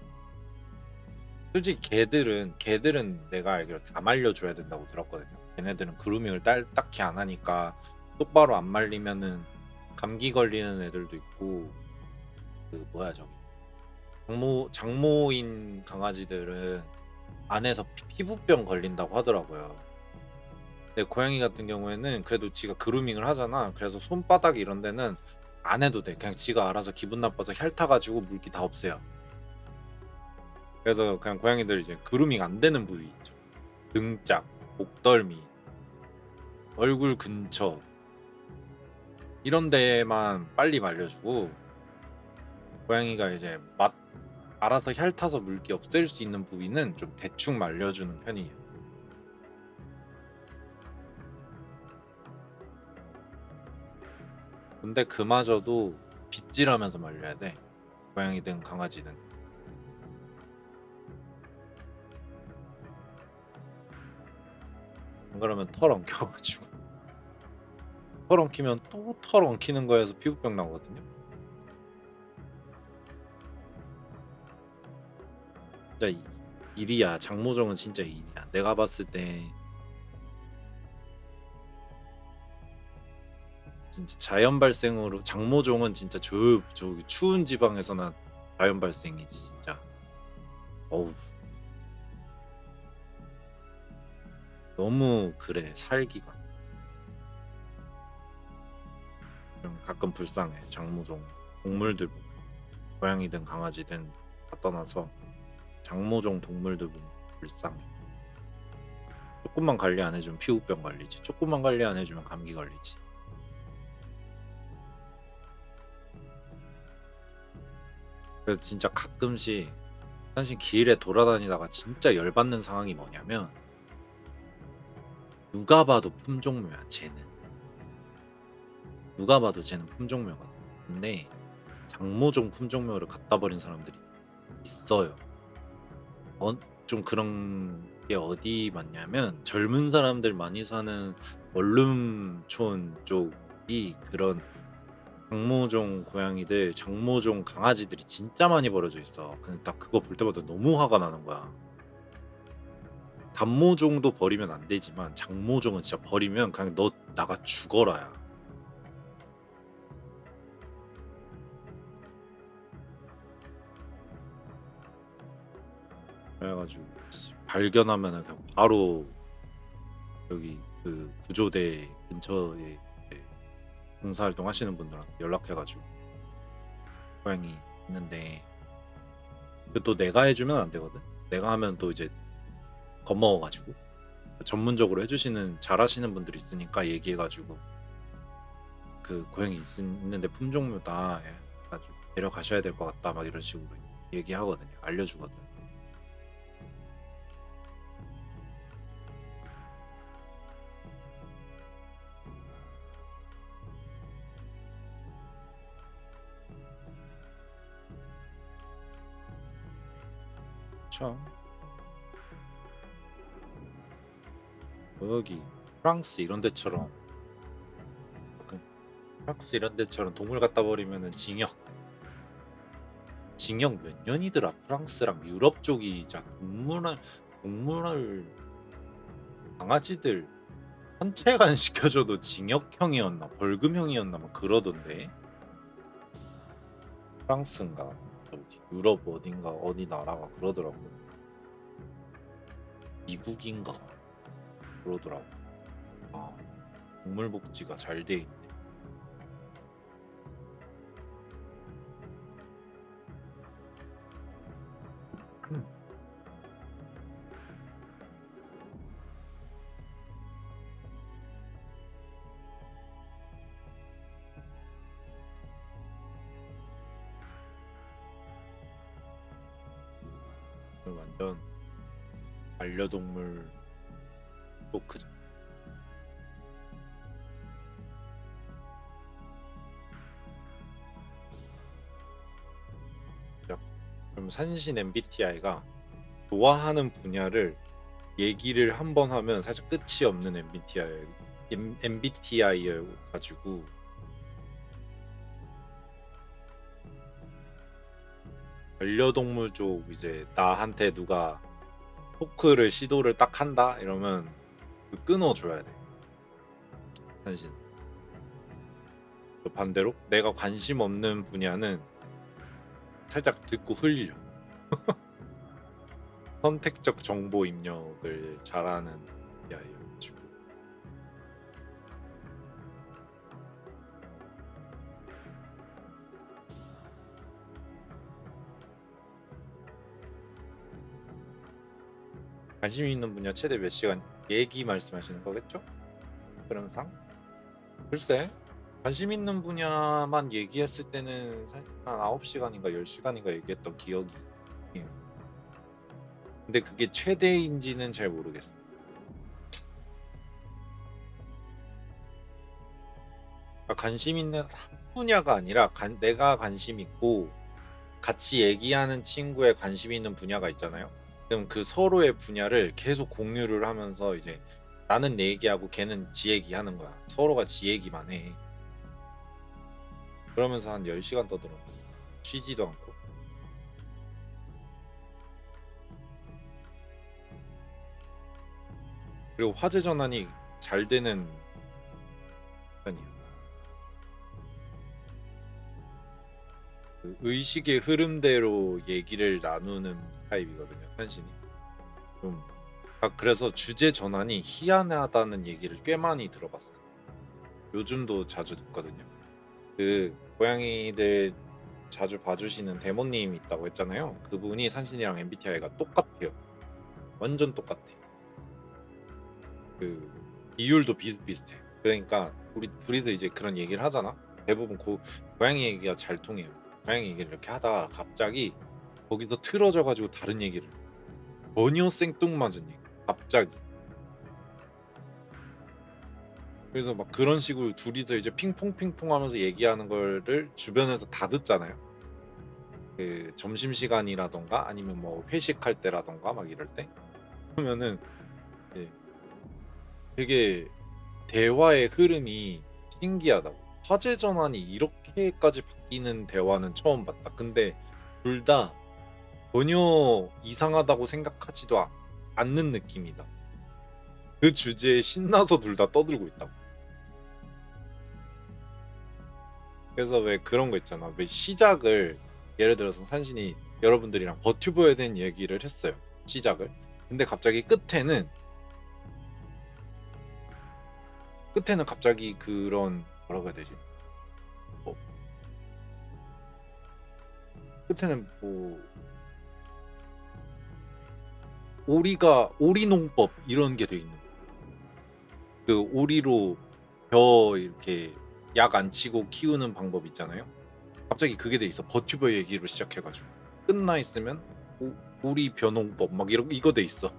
솔직히 개들은 내가 알기로 다 말려줘야 된다고 들었거든요. 걔네들은 그루밍을 딱히 안 하니까 똑바로 안 말리면은 감기 걸리는 애들도 있고 그 뭐야 저기 장모인 강아지들은 안에서 피부병 걸린다고 하더라고요. 근데 고양이 같은 경우에는 그래도 지가 그루밍을 하잖아. 그래서 손바닥 이런 데는 안 해도 돼. 그냥 지가 알아서 기분 나빠서 핥아가지고 물기 다 없애요. 그래서 그냥 고양이들 이제 그루밍 안 되는 부위 있죠. 등짝, 목덜미, 얼굴 근처 이런 데만 빨리 말려주고 고양이가 이제 맛 알아서 핥아서 물기 없앨 수 있는 부위는 좀 대충 말려주는 편이에요. 근데 그마저도 빗질하면서 말려야 돼. 고양이든 강아지든. 안 그러면 털 엉켜가지고 털 엉키면 또 털 엉키는 거에서 피부병 나거든요. 진짜 일이야. 장모정은 진짜 일이야. 내가 봤을 때 진짜 자연 발생으로 장모종은 진짜 저기 추운 지방에서나 자연 발생이지 진짜. 어우 너무 그래 살기가. 좀 가끔 불쌍해 장모종 동물들 보면. 고양이든 강아지든 다 떠나서 장모종 동물들 보면 불쌍해. 조금만 관리 안 해주면 피부병 걸리지. 조금만 관리 안 해주면 감기 걸리지. 그래서 진짜 가끔씩 사실 길에 돌아다니다가 진짜 열받는 상황이 뭐냐면 누가 봐도 품종묘야 쟤는. 누가 봐도 쟤는 품종묘거든. 근데 장모종 품종묘를 갖다 버린 사람들이 있어요. 좀 그런 게 어디 맞냐면 젊은 사람들 많이 사는 원룸촌 쪽이 그런 장모종 고양이들, 장모종 강아지들이 진짜 많이 버려져 있어. 근데 딱 그거 볼 때마다 너무 화가 나는 거야. 단모종도 버리면 안 되지만 장모종은 진짜 버리면 그냥 너 나가 죽어라야. 그래가지고 발견하면은 그냥 바로 여기 그 구조대 근처에 이제 봉사활동 하시는 분들한테 연락해가지고 고양이 있는데 또 내가 해주면 안 되거든. 내가 하면 또 이제 겁먹어가지고 전문적으로 해주시는 잘하시는 분들이 있으니까 얘기해가지고 그 고양이 있는데 품종묘다 해가지고 데려가셔야 될 것 같다 막 이런 식으로 얘기하거든요. 알려주거든. 그쵸. 여기 프랑스 이런 데처럼 프랑스 이런 데처럼 동물 갖다 버리면은 징역 몇 년이더라. 프랑스랑 유럽 쪽이 자 동물을 강아지들 산책 안 시켜줘도 징역형이었나 벌금형이었나 막 그러던데. 프랑스인가 어디 유럽 어딘가 어디 나라가 그러더라고. 미국인가 그러더라고. 아 동물 복지가 잘 돼 있네. 완전 반려동물 토크죠. 그럼 산신 MBTI가 좋아하는 분야를 얘기를 한 번 하면 살짝 끝이 없는 MBTI여가지고 반려동물 쪽 이제 나한테 누가 토크를 시도를 딱 한다 이러면 끊어줘야 돼. 산신. 반대로 내가 관심 없는 분야는 살짝 듣고 흘려. 선택적 정보 입력을 잘하는 AI여가지고. 관심 있는 분야 최대 몇 시간 얘기 말씀하시는 거겠죠? 그런 상? 글쎄 관심 있는 분야만 얘기했을 때는 한 9시간인가 10시간인가 얘기했던 기억이 있어요. 근데 그게 최대인지는 잘 모르겠어. 그러니까 관심 있는 한 분야가 아니라 내가 관심 있고 같이 얘기하는 친구의 관심 있는 분야가 있잖아요. 그럼 그 서로의 분야를 계속 공유를 하면서 이제 나는 내 얘기하고 걔는 지 얘기하는 거야. 서로가 지 얘기만 해. 그러면서 한 10시간 떠들어. 쉬지도 않고. 그리고 화제 전환이 잘 되는 편이야. 그 의식의 흐름대로 얘기를 나누는 타입이거든요, 한신이. 좀 그래서 주제 전환이 희한하다는 얘기를 꽤 많이 들어봤어. 요즘도 자주 듣거든요. 그 고양이들 자주 봐주시는 데모님 있다고 했잖아요. 그분이 산신이랑 MBTI가 똑같아요. 완전 똑같아. 그 비율도 비슷비슷해. 그러니까 우리 둘이서 이제 그런 얘기를 하잖아. 대부분 고양이 얘기가 잘 통해요. 고양이 얘기를 이렇게 하다가 갑자기 거기서 틀어져가지고 다른 얘기를 전혀 생뚱맞은 얘기 갑자기. 그래서 막 그런 식으로 둘이서 이제 핑퐁핑퐁 하면서 얘기하는 거를 주변에서 다 듣잖아요. 그 점심시간이라던가 아니면 뭐 회식할 때라던가 막 이럴 때 그러면은 이제 되게 대화의 흐름이 신기하다고. 화제 전환이 이렇게까지 바뀌는 대화는 처음 봤다. 근데 둘 다 전혀 이상하다고 생각하지도 않는 느낌이다. 그 주제에 신나서 둘 다 떠들고 있다고. 그래서 왜 그런 거 있잖아. 왜 시작을 예를 들어서 산신이 여러분들이랑 버튜버에 대한 얘기를 했어요. 시작을. 근데 갑자기 끝에는 갑자기 그런 뭐라고 해야 되지? 뭐 끝에는 뭐 오리농법 이런 게 돼 있는 거야. 그 오리로 벼 이렇게 약 안 치고 키우는 방법 있잖아요. 갑자기 그게 돼 있어. 버튜버 얘기로 시작해가지고 끝나 있으면 오리 벼농법 막 이거 돼 있어.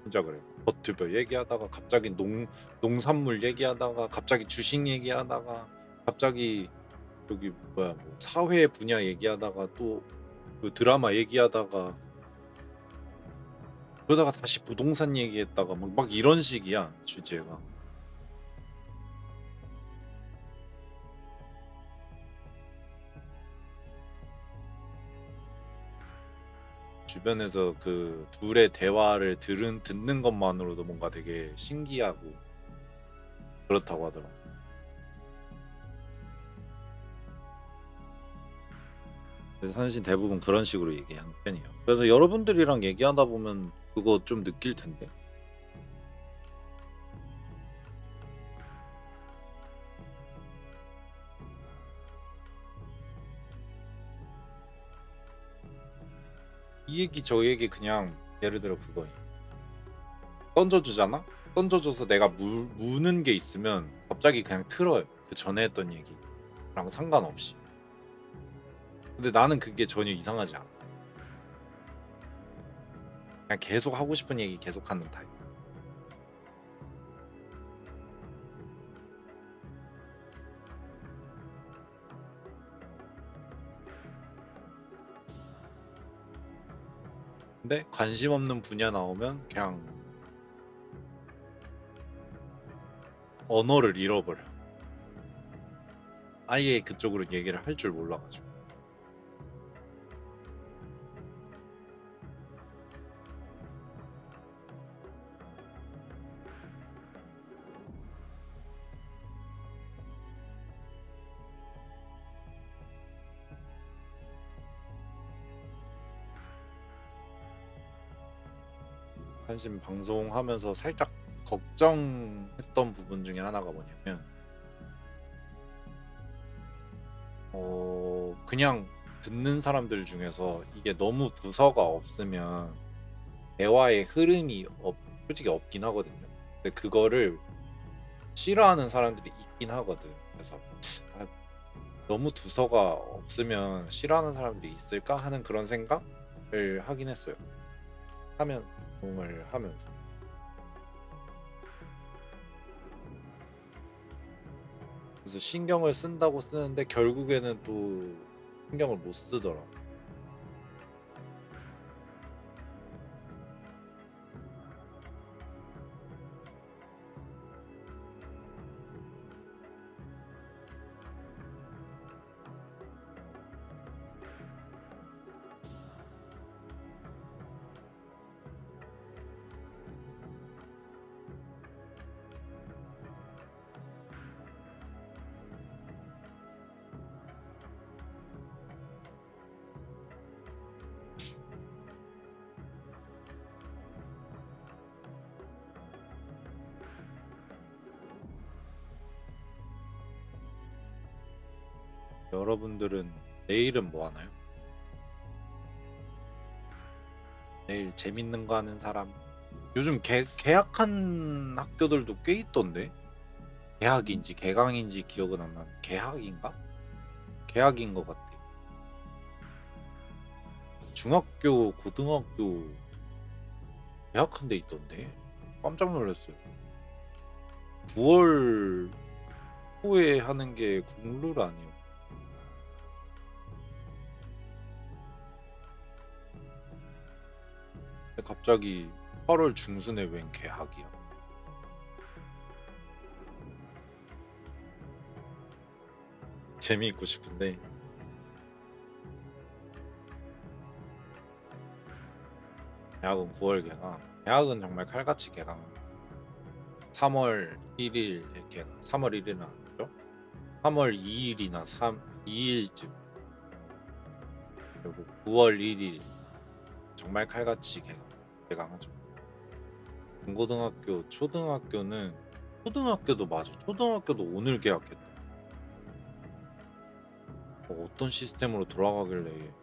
진짜 그래. 버튜버 얘기하다가 갑자기 농산물 얘기하다가 갑자기 주식 얘기하다가 갑자기 여기 뭐야 뭐 사회 분야 얘기하다가 또 그 드라마 얘기하다가 그러다가 다시 부동산 얘기했다가 막 이런 식이야 주제가. 주변에서 그 둘의 대화를 듣는 것만으로도 뭔가 되게 신기하고 그렇다고 하더라고. 그래서 사실 대부분 그런 식으로 얘기하는 편이에요. 그래서 여러분들이랑 얘기하다 보면 그거 좀 느낄 텐데. 이 얘기 저 얘기 그냥 예를 들어 그거예요. 던져주잖아? 던져줘서 내가 무는 게 있으면 갑자기 그냥 틀어요. 그 전에 했던 얘기랑 상관없이. 근데 나는 그게 전혀 이상하지 않아. 그냥 계속 하고 싶은 얘기 계속 하는 타입. 근데 관심 없는 분야 나오면 그냥 언어를 잃어버려. 아예 그쪽으로 얘기를 할 줄 몰라가지고. 관심 방송하면서 살짝 걱정했던 부분 중에 하나가 뭐냐면 그냥 듣는 사람들 중에서 이게 너무 두서가 없으면 대화의 흐름이 솔직히 없긴 하거든요. 근데 그거를 싫어하는 사람들이 있긴 하거든. 그래서 아, 너무 두서가 없으면 싫어하는 사람들이 있을까 하는 그런 생각을 하긴 했어요. 하면 공을 하면서. 그래서 신경을 쓴다고 쓰는데 결국에는 또 신경을 못 쓰더라. 여러분들은 내일은 뭐 하나요? 내일 재밌는 거 하는 사람? 요즘 개학한 학교들도 꽤 있던데? 개학인지 개강인지 기억은 안 나는데 개학인가? 개학인 것 같아. 중학교, 고등학교 개학한 데 있던데? 깜짝 놀랐어요. 9월 후에 하는 게 국룰 아니에요? 근데 갑자기 8월 중순에 웬 개학이야? 재미있고 싶은데 개학은 9월 개강. 개학은 정말 칼같이 개강. 3월 1일에 개강. 3월 1일은 아니죠? 3월 2일이나 2일쯤. 그리고 9월 1일 정말 칼같이 개강하죠. 중고등학교, 초등학교도 맞아. 초등학교도 오늘 개학했다. 어떤 시스템으로 돌아가길래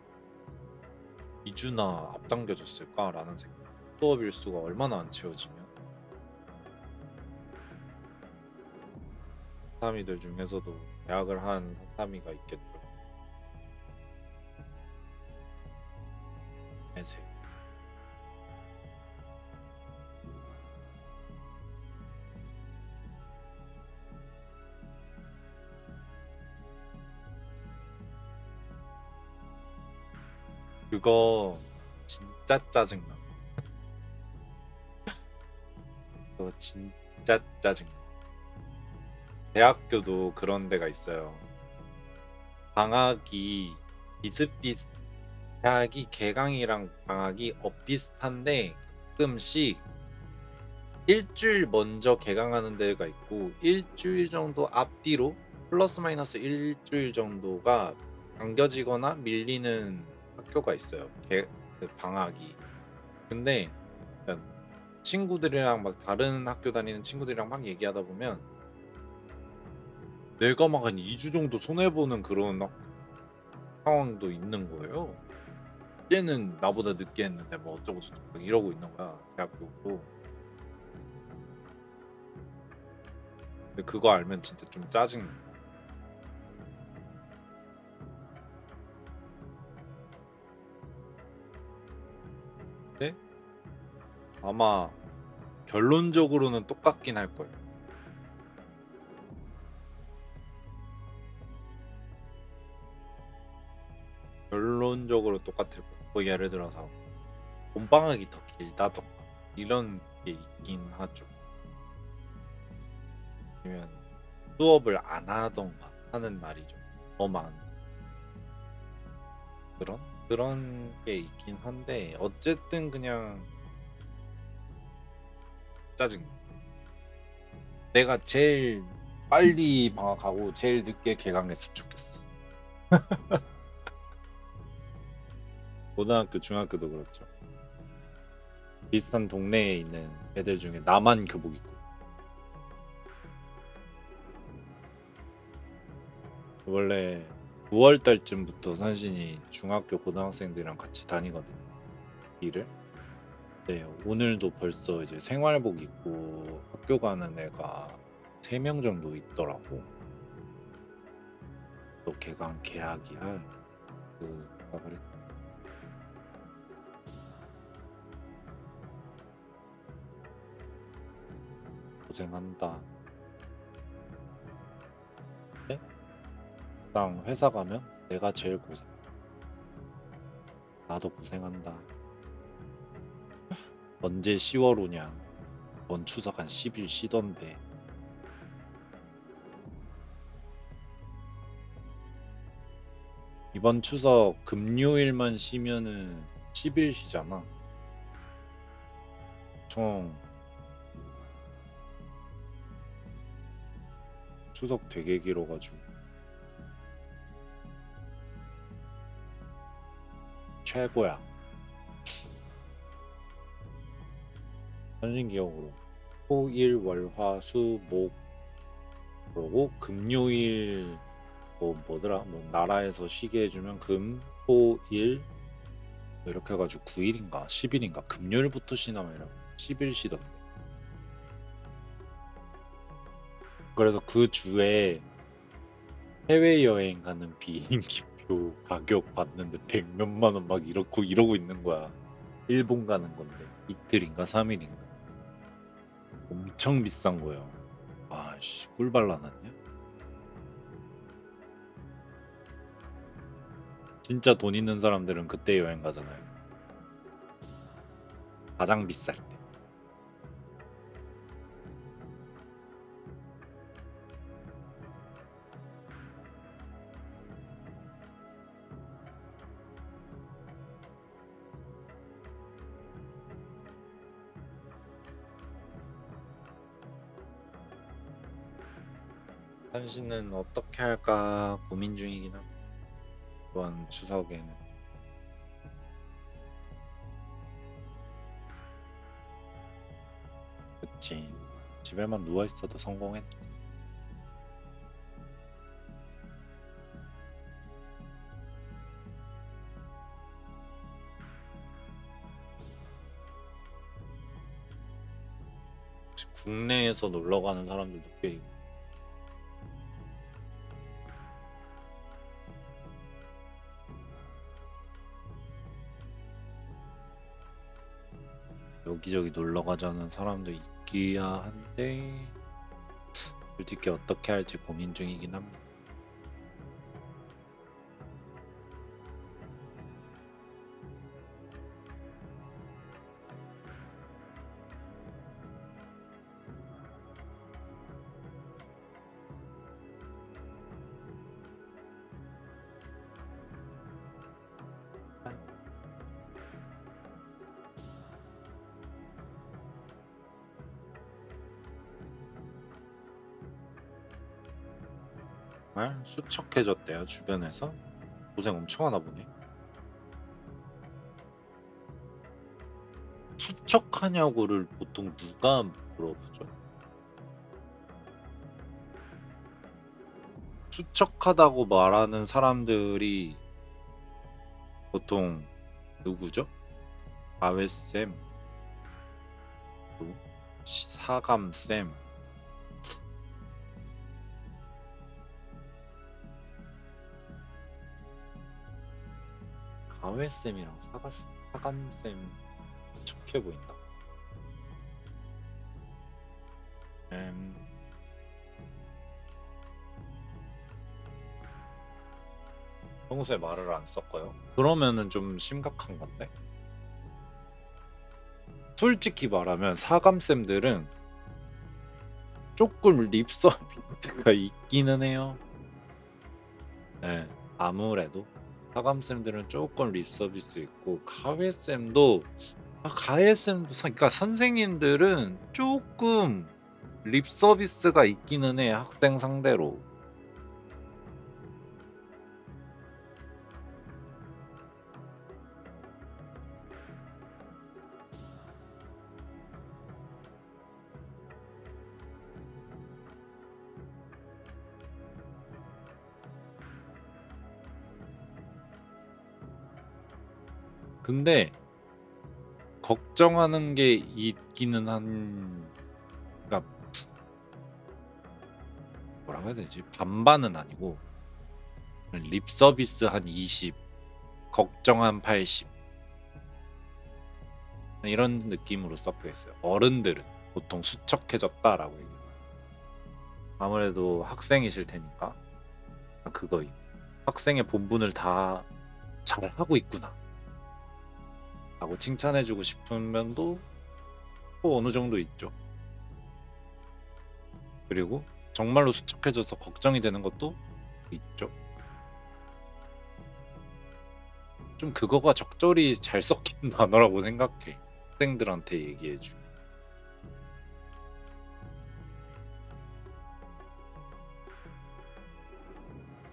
2주나 앞당겨졌을까라는 생각. 수업 일수가 얼마나 안 채워지면 3이들 중에서도 대학을 한 3이가 있겠죠. 내세. 그거 진짜 짜증나. 그거 진짜 짜증나. 대학교도 그런 데가 있어요. 방학이 비슷비슷 대학이 개강이랑 방학이 엇비슷한데 가끔씩 일주일 먼저 개강하는 데가 있고 일주일 정도 앞뒤로 플러스 마이너스 일주일 정도가 당겨지거나 밀리는 학교가 있어요. 그 방학이. 근데 약간 친구들이랑 막 다른 학교 다니는 친구들이랑 막 얘기하다 보면 내가 막 한 2주 정도 손해보는 그런 상황도 있는 거예요. 얘는 나보다 늦게 했는데 뭐 어쩌고 저쩌고 이러고 있는 거야. 대학교도. 근데 그거 알면 진짜 좀 짜증나. 근데 아마 결론적으로는 똑같긴 할 거예요. 결론적으로 똑같을 거예요. 뭐 예를 들어서 봄방학이 더 길다던가 이런 게 있긴 하죠. 아니면 수업을 안 하던가 하는 날이 좀 더 많은 그런 게 있긴 한데 어쨌든 그냥 짜증나. 내가 제일 빨리 방학하고 제일 늦게 개강했으면 좋겠어. 고등학교, 중학교도 그렇죠. 비슷한 동네에 있는 애들 중에 나만 교복 입고 원래 9월 달쯤부터 산신이 중학교 고등학생들이랑 같이 다니거든 일을. 네, 오늘도 벌써 이제 생활복 입고 학교 가는 애가 3명 정도 있더라고. 또 걔가 계약이야. 누가 그랬 고생한다. 네? 당 회사 가면 내가 제일 고생. 나도 고생한다. 언제 10월 오냐. 넌 추석 한 10일 쉬던데. 이번 추석 금요일만 쉬면은 10일 쉬잖아. 총 추석 되게 길어가지고 최고야. 선신기억으로 토, 일, 월, 화, 수, 목 그러고 금요일 뭐더라? 뭐 나라에서 쉬게 해주면 금, 토, 일 뭐 이렇게 해가지고 9일인가 10일인가 금요일부터 쉬나 말이야. 10일 쉬던데. 그래서 그 주에 해외여행 가는 비행기표 가격 봤는데 100몇만 원 막 이러고 있는 거야. 일본 가는 건데 이틀인가 3일인가 엄청 비싼 거예요. 아씨 꿀 발라놨냐? 진짜 돈 있는 사람들은 그때 여행 가잖아요. 가장 비쌀 때. 한시는 어떻게 할까 고민 중이긴 합니다. 이번 추석에는. 그치. 집에만 누워있어도 성공했지. 혹시 국내에서 놀러 가는 사람들도 꽤 있고. 여기저기 놀러 가자는 사람도 있기야 한데 솔직히 어떻게 할지 고민 중이긴 합니다. 정말 수척해졌대요 주변에서. 고생 엄청 하나 보네. 수척하냐고를 보통 누가 물어보죠? 수척하다고 말하는 사람들이 보통 누구죠? 아웨쌤, 또 사감쌤, 가웨쌤이랑 사감쌤 척해 보인다. 음, 평소에 말을 안 섞어요? 그러면은 좀 심각한 건데. 솔직히 말하면 사감쌤들은 조금 립서비스가 있기는 해요. 네, 아무래도 사감쌤들은 조금 립서비스 있고 가해쌤도 가해쌤도 그러니까 선생님들은 조금 립서비스가 있기는 해 학생 상대로. 근데 걱정하는 게 있기는 한, 그러니까 뭐라고 해야 되지? 반반은 아니고 립 서비스 한 20, 걱정 한 80 이런 느낌으로 섞여 있어요. 어른들은 보통 수척해졌다라고 얘기해요. 아무래도 학생이실 테니까 그거 학생의 본분을 다 잘하고 있구나 라고 칭찬해주고 싶은 면도 또 어느 정도 있죠. 그리고 정말로 수척해져서 걱정이 되는 것도 있죠. 좀 그거가 적절히 잘 섞인 단어라고 생각해. 학생들한테 얘기해주.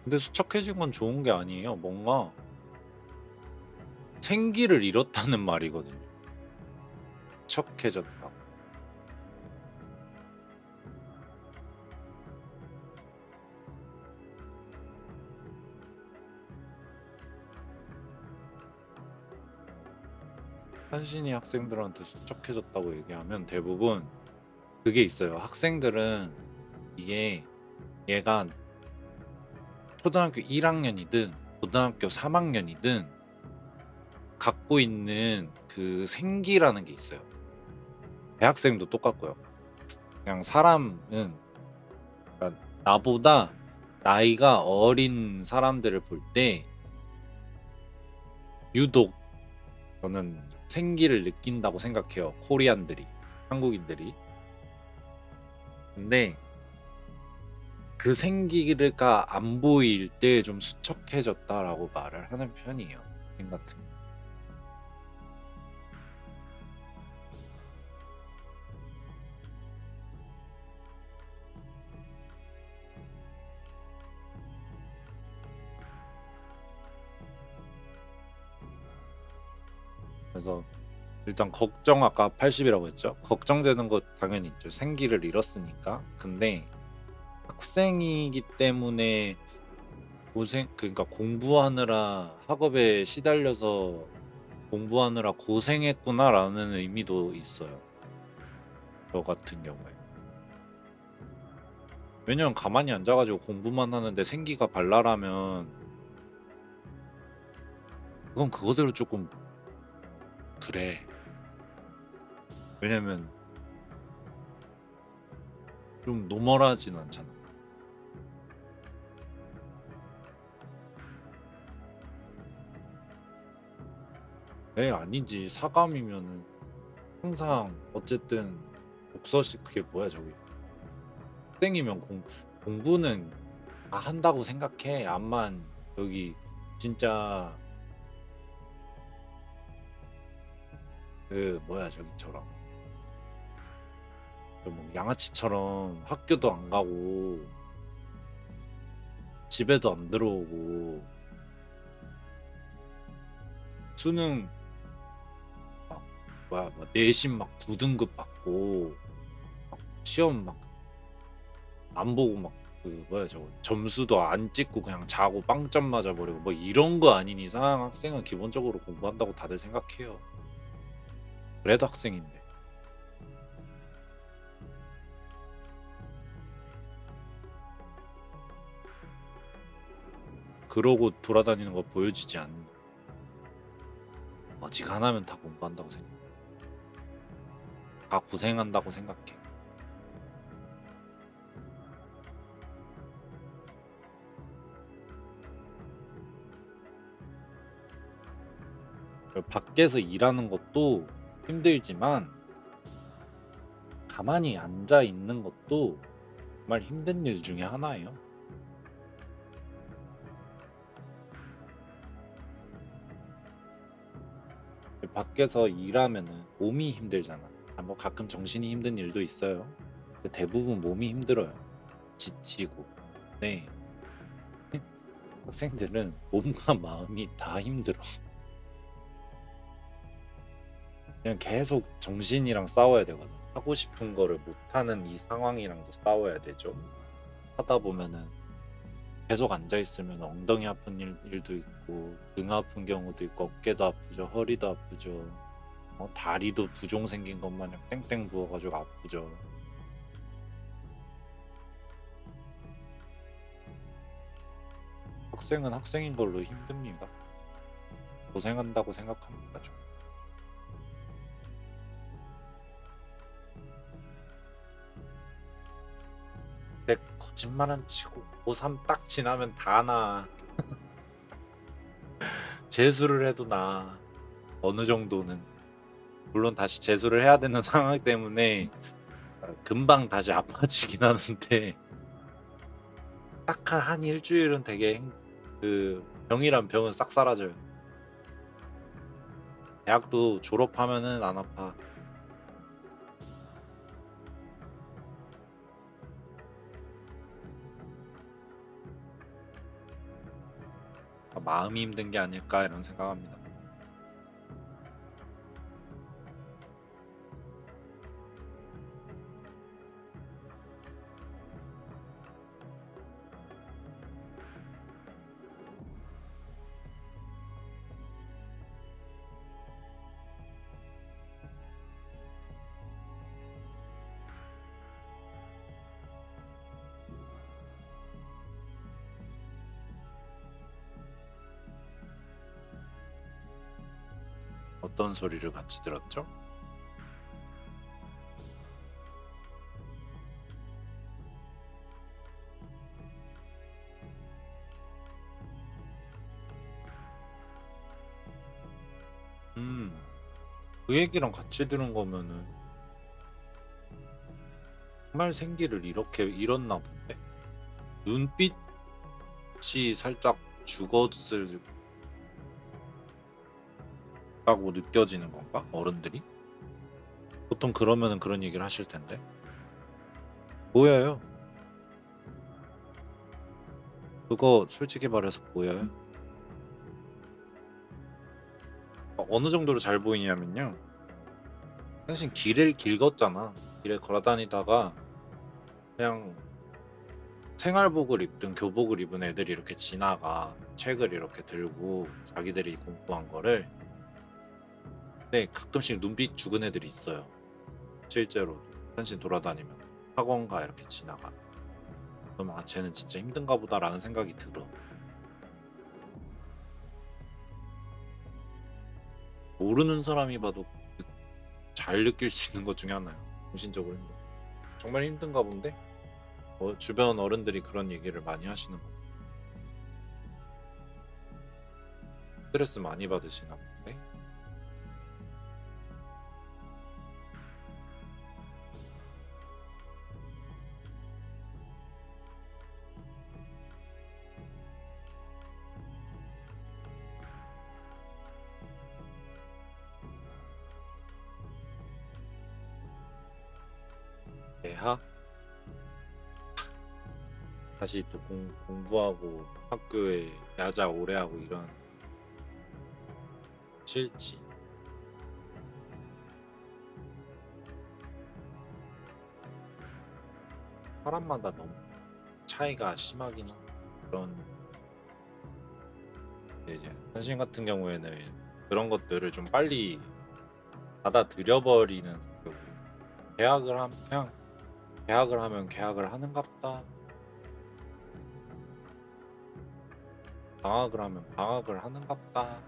근데 수척해진 건 좋은 게 아니에요. 뭔가 생기를 잃었다는 말이거든요. 수척해졌다. 한신이 학생들한테 수척해졌다고 얘기하면 대부분 그게 있어요. 학생들은 이게 얘가 초등학교 1학년이든 고등학교 3학년이든 갖고 있는 그 생기라는 게 있어요. 대학생도 똑같고요. 그냥 사람은 그러니까 나보다 나이가 어린 사람들을 볼 때 유독 저는 생기를 느낀다고 생각해요. 코리안들이, 한국인들이. 근데 그 생기가 안 보일 때 좀 수척해졌다라고 말을 하는 편이에요. 같은. 그래서 일단 걱정 아까 80이라고 했죠. 걱정되는 것 당연히 있죠. 생기를 잃었으니까. 근데 학생이기 때문에 그러니까 공부하느라 학업에 시달려서 공부하느라 고생했구나라는 의미도 있어요. 저 같은 경우에. 왜냐면 가만히 앉아가지고 공부만 하는데 생기가 발랄하면 그건 그거대로 조금 그래. 왜냐면 좀 노멀하진 않잖아. 아니지. 사감이면은 항상 어쨌든 독서실 그게 뭐야 저기. 학생이면 공부는 다 한다고 생각해. 암만 여기 진짜 그 뭐야 저기처럼 뭐 양아치처럼 학교도 안 가고 집에도 안 들어오고 수능 막 뭐야 뭐 내신 막 9등급 받고 막 시험 막 안 보고 막 그 뭐야 저거 점수도 안 찍고 그냥 자고 빵점 맞아버리고 뭐 이런 거 아닌 이상 학생은 기본적으로 공부한다고 다들 생각해요. 그래도 학생인데. 그러고 돌아다니는 거 보여주지 않는 어지간하면 다 공부한다고 생각해. 다 고생한다고 생각해. 밖에서 일하는 것도 힘들지만 가만히 앉아 있는 것도 정말 힘든 일 중에 하나예요. 밖에서 일하면은 몸이 힘들잖아. 뭐 가끔 정신이 힘든 일도 있어요. 근데 대부분 몸이 힘들어요. 지치고. 네. 학생들은 몸과 마음이 다 힘들어. 그냥 계속 정신이랑 싸워야 되거든. 하고 싶은 거를 못하는 이 상황이랑도 싸워야 되죠. 하다 보면은 계속 앉아 있으면 엉덩이 아픈 일도 있고 등 아픈 경우도 있고 어깨도 아프죠. 허리도 아프죠. 다리도 부종 생긴 것 마냥 땡땡 부어가지고 아프죠. 학생은 학생인 걸로 힘듭니다. 고생한다고 생각합니다. 저. 내 거짓말 안 치고 고3 딱 지나면 다 나. 재수를 해도 나. 어느 정도는. 물론 다시 재수를 해야 되는 상황 때문에 금방 다시 아파지긴 하는데 딱 한 일주일은 되게 그 병이란 병은 싹 사라져요. 대학도 졸업하면은 안 아파. 마음이 힘든 게 아닐까 이런 생각합니다. 어떤 소리를 같이 들었죠? 그 얘기랑 같이 들은 거면은 정말 생기를 이렇게 잃었나 본데? 눈빛이 살짝 죽었을 라고 느껴지는 건가? 어른들이? 보통 그러면은 그런 얘기를 하실 텐데. 보여요. 그거 솔직히 말해서 보여요. 어느 정도로 잘 보이냐면요. 당신 길 걷잖아. 길에 걸어 다니다가 그냥 생활복을 입든 교복을 입은 애들이 이렇게 지나가. 책을 이렇게 들고 자기들이 공부한 거를. 근데 가끔씩 눈빛 죽은 애들이 있어요. 실제로 당신 돌아다니면 학원가 이렇게 지나가. 그럼 아 쟤는 진짜 힘든가 보다라는 생각이 들어. 모르는 사람이 봐도 잘 느낄 수 있는 것 중에 하나예요. 정신적으로 힘든. 정말 힘든가 본데 주변 어른들이 그런 얘기를 많이 하시는 거. 스트레스 많이 받으시나 본데. 대학 다시 또 공부하고 학교에 야자 오래 하고 이런 싫지. 사람마다 너무 차이가 심하긴 한 그런. 근데 이제 현신 같은 경우에는 그런 것들을 좀 빨리 받아들여 버리는 성격으로 그냥 계약을 하면 계약을 하는갑다. 방학을 하면 방학을 하는갑다.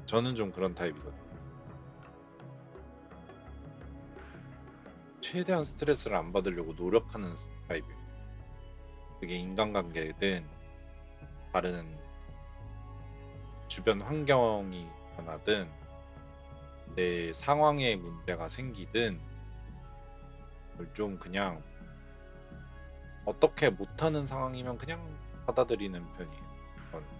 저는 좀 그런 타입이거든요. 최대한 스트레스를 안 받으려고 노력하는 타입이에요. 그게 인간관계든 다른 주변 환경이 변하든 내 상황에 문제가 생기든 그걸 좀 그냥 어떻게 못하는 상황이면 그냥 받아들이는 편이에요. 저는.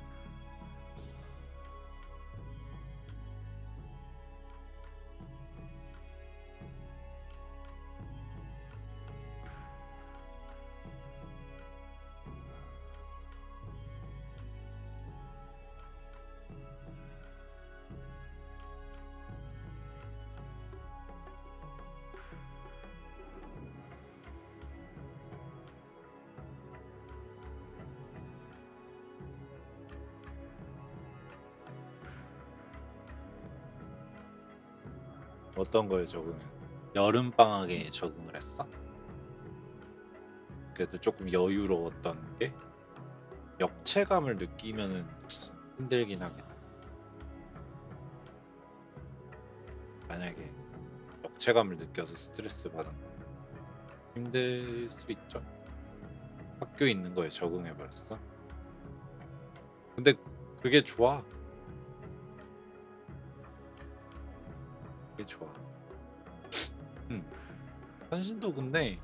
어떤 거에 적응해? 여름 방학에 적응을 했어? 그래도 조금 여유로웠던 게 역체감을 느끼면은 힘들긴 하겠다. 만약에 역체감을 느껴서 스트레스 받은 거 힘들 수 있죠. 학교에 있는 거에 적응해 버렸어. 근데 그게 좋아. 그게 좋아. 음. 현신도 근데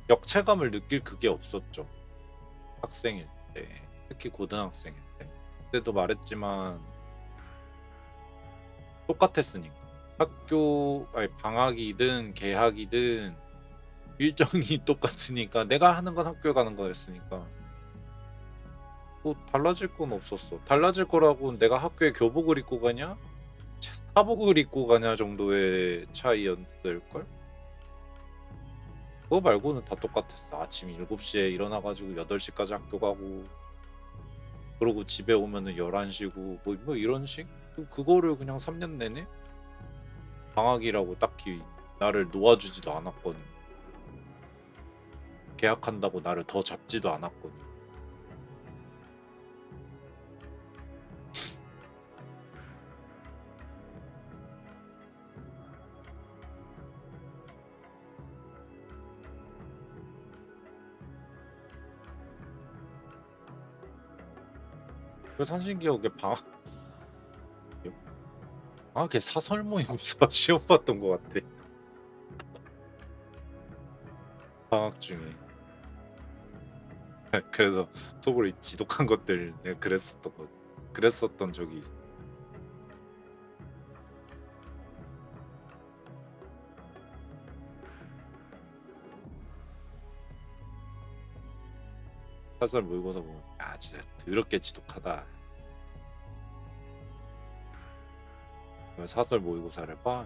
역체감을 느낄 그게 없었죠. 학생일 때, 특히 고등학생일 때. 그때도 말했지만 똑같았으니까. 학교 아니 방학이든 개학이든 일정이 똑같으니까 내가 하는 건 학교에 가는 거였으니까 뭐 달라질 건 없었어. 달라질 거라고 내가 학교에 교복을 입고 가냐? 사복을 입고 가냐 정도의 차이였을걸? 그거 말고는 다 똑같았어. 아침 7시에 일어나가지고 8시까지 학교 가고 그러고 집에 오면은 11시고 뭐 이런 식? 그거를 그냥 3년 내내 방학이라고 딱히 나를 놓아주지도 않았거든. 계약한다고 나를 더 잡지도 않았거든. 그래서 산신기억에 방학에 사설 모의고사 시험 봤던 것 같아. 방학 중에. 그래서 속으로 이 지독한 것들 내가 그랬었던 적이 있어. 사설 모의고사 보면 아 진짜 더럽게 지독하다. 왜 사설 모의고사를 봐?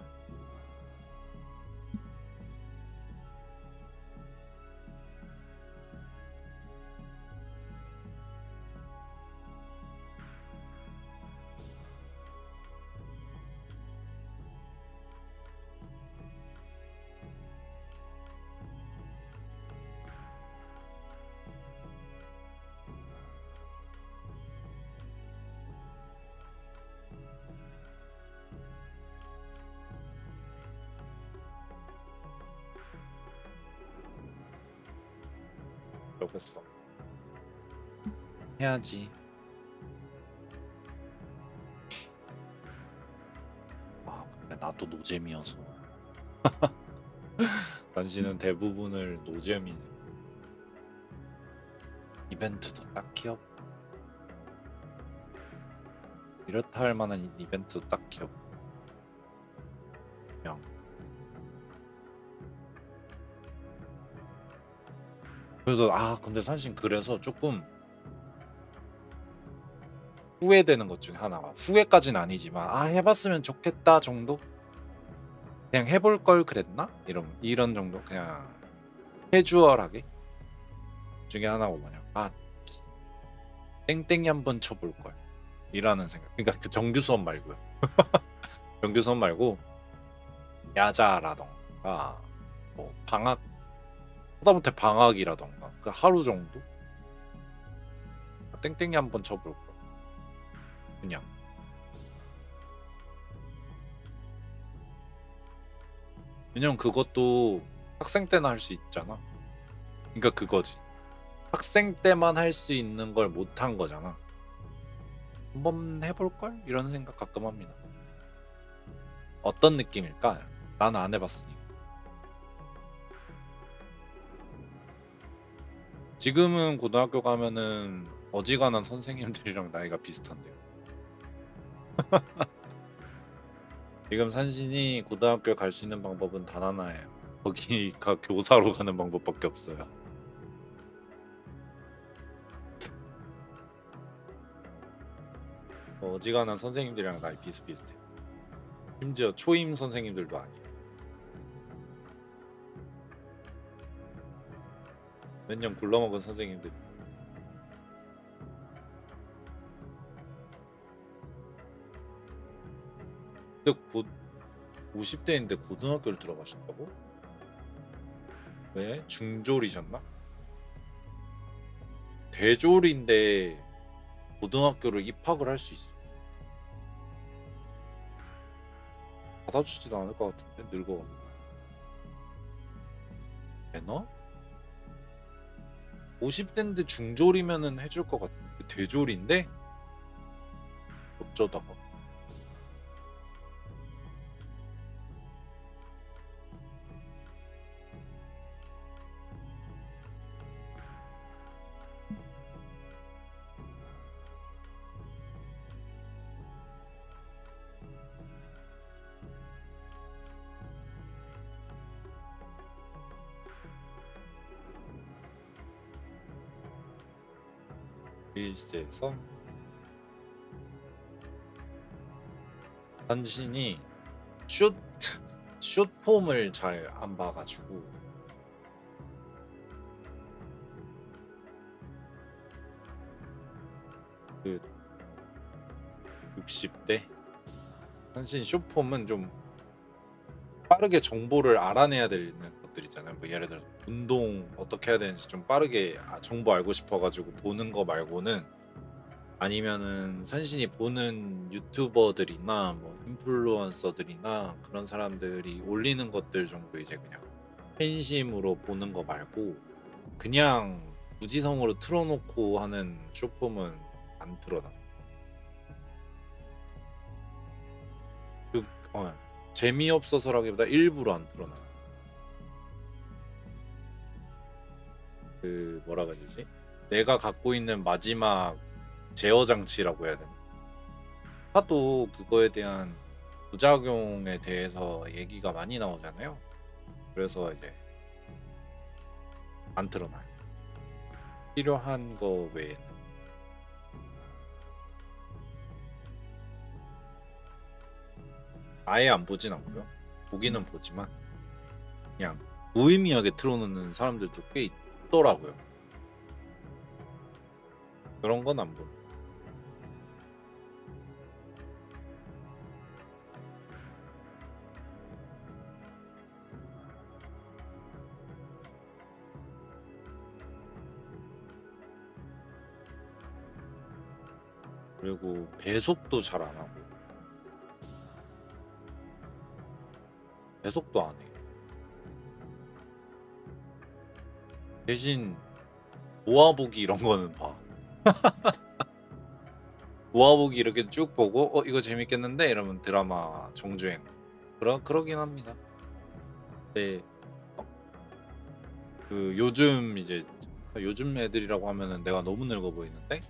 그러겠어. 해야지. 아 근데 나도 노잼이어서 당신은 대부분을 노잼이지. 이벤트도 딱히 없고 이렇다 할 만한 이벤트도 딱히 없고 그냥 그래서 근데 사실 그래서 조금 후회되는 것 중에 하나가 후회까지는 아니지만 해봤으면 좋겠다 정도? 그냥 해볼 걸 그랬나? 이런 정도 그냥 캐주얼하게 중에 하나가 뭐냐 땡땡이 한번 쳐볼 걸 이라는 생각. 그러니까 그 정규 수업 말고요. 정규 수업 말고 야자라던가 뭐 방학 하다못해 방학이라던가 그 하루 정도 땡땡이 한번 쳐볼 걸 그냥. 왜냐면 그것도 학생 때나 할 수 있잖아. 그러니까 그거지. 학생 때만 할 수 있는 걸 못 한 거잖아. 한번 해볼 걸 이런 생각 가끔 합니다. 어떤 느낌일까? 나는 안 해봤으니까. 지금은 고등학교 가면은 어지간한 선생님들이랑 나이가 비슷한데요. 지금 산신이 고등학교에 갈 수 있는 방법은 단 하나예요. 거기가 교사로 가는 방법밖에 없어요. 어지간한 선생님들이랑 나이 비슷비슷해. 심지어 초임 선생님들도 아니에요. 몇 년 굴러먹은 선생님들. 근데 50대인데 고등학교를 들어가셨다고? 왜? 중졸이셨나? 대졸인데 고등학교를 입학을 할 수 있어. 받아주지도 않을 것 같은데 늙어. 되나? 50대인데 중졸이면은 해줄 것 같은데 대졸인데? 어쩌다가. 릴스에서 당신이 숏 숏폼을 잘 안 봐가지고 그 60대 당신 숏폼은 좀 빠르게 정보를 알아내야 되는 것들 있잖아요. 뭐 예를 들어 운동 어떻게 해야 되는지 좀 빠르게 정보 알고 싶어가지고 보는 거 말고는 아니면은 산신이 보는 유튜버들이나 뭐 인플루언서들이나 그런 사람들이 올리는 것들 정도 이제 그냥 팬심으로 보는 거 말고 그냥 무지성으로 틀어놓고 하는 쇼폼은 안 틀어놔. 그 재미없어서라기보다 일부러 안 틀어놔. 그 뭐라 그러지? 내가 갖고 있는 마지막 제어 장치라고 해야 되나? 하도 그거에 대한 부작용에 대해서 얘기가 많이 나오잖아요. 그래서 이제 안 틀어놔요. 필요한 거 외에는. 아예 안 보진 않고요. 보기는 보지만 그냥 무의미하게 틀어놓는 사람들도 꽤 있더라고요. 그런 건 안 보고. 그리고 배속도 잘 안 하고 배속도 안 해. 대신 모아보기 이런 거는 봐. 모아보기 이렇게 쭉 보고 이거 재밌겠는데 이러면 드라마 정주행. 그러긴 합니다. 근데 그 요즘 애들이라고 하면은 내가 너무 늙어 보이는데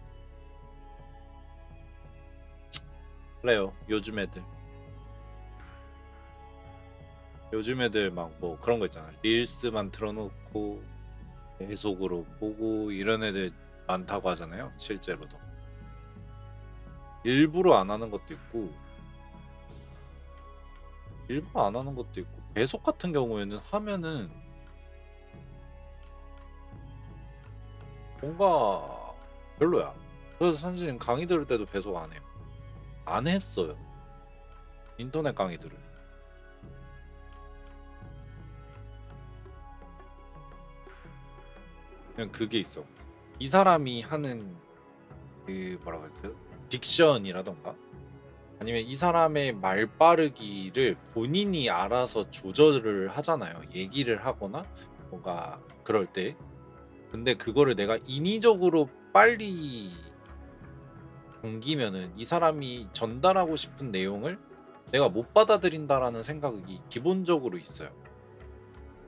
그래요. 요즘 애들 막 뭐 그런 거 있잖아. 릴스만 틀어놓고 계속으로 보고 이런 애들 많다고 하잖아요. 실제로도. 일부러 안 하는 것도 있고 일부러 안 하는 것도 있고 배속 같은 경우에는 하면은 뭔가 별로야. 그래서 사실 강의 들을 때도 배속 안 해요. 안 했어요. 인터넷 강의들을. 그냥 그게 있어. 이 사람이 하는 그 뭐라고 해야 되죠? 딕션이라던가 아니면 이 사람의 말 빠르기를 본인이 알아서 조절을 하잖아요. 얘기를 하거나 뭔가 그럴 때. 근데 그거를 내가 인위적으로 빨리 넘기면은 이 사람이 전달하고 싶은 내용을 내가 못 받아들인다라는 생각이 기본적으로 있어요.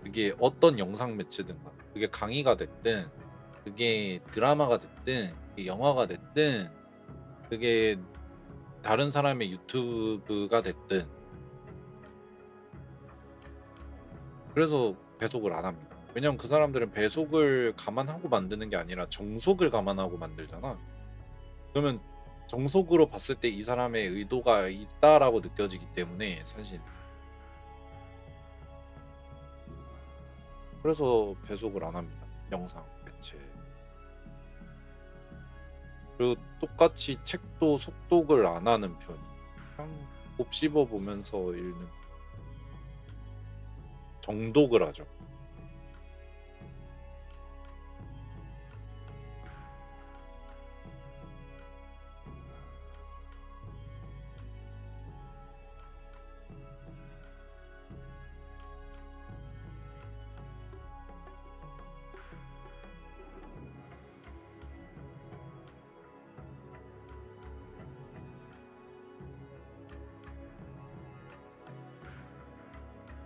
그게 어떤 영상 매체든 간 그게 강의가 됐든 그게 드라마가 됐든 그게 영화가 됐든 그게 다른 사람의 유튜브가 됐든 그래서 배속을 안 합니다. 왜냐면 그 사람들은 배속을 감안하고 만드는 게 아니라 정속을 감안하고 만들잖아. 그러면 정속으로 봤을 때 이 사람의 의도가 있다라고 느껴지기 때문에 사실 그래서 배속을 안 합니다. 영상 매체. 그리고 똑같이 책도 속독을 안 하는 편이. 그냥 곱씹어 보면서 읽는. 정독을 하죠.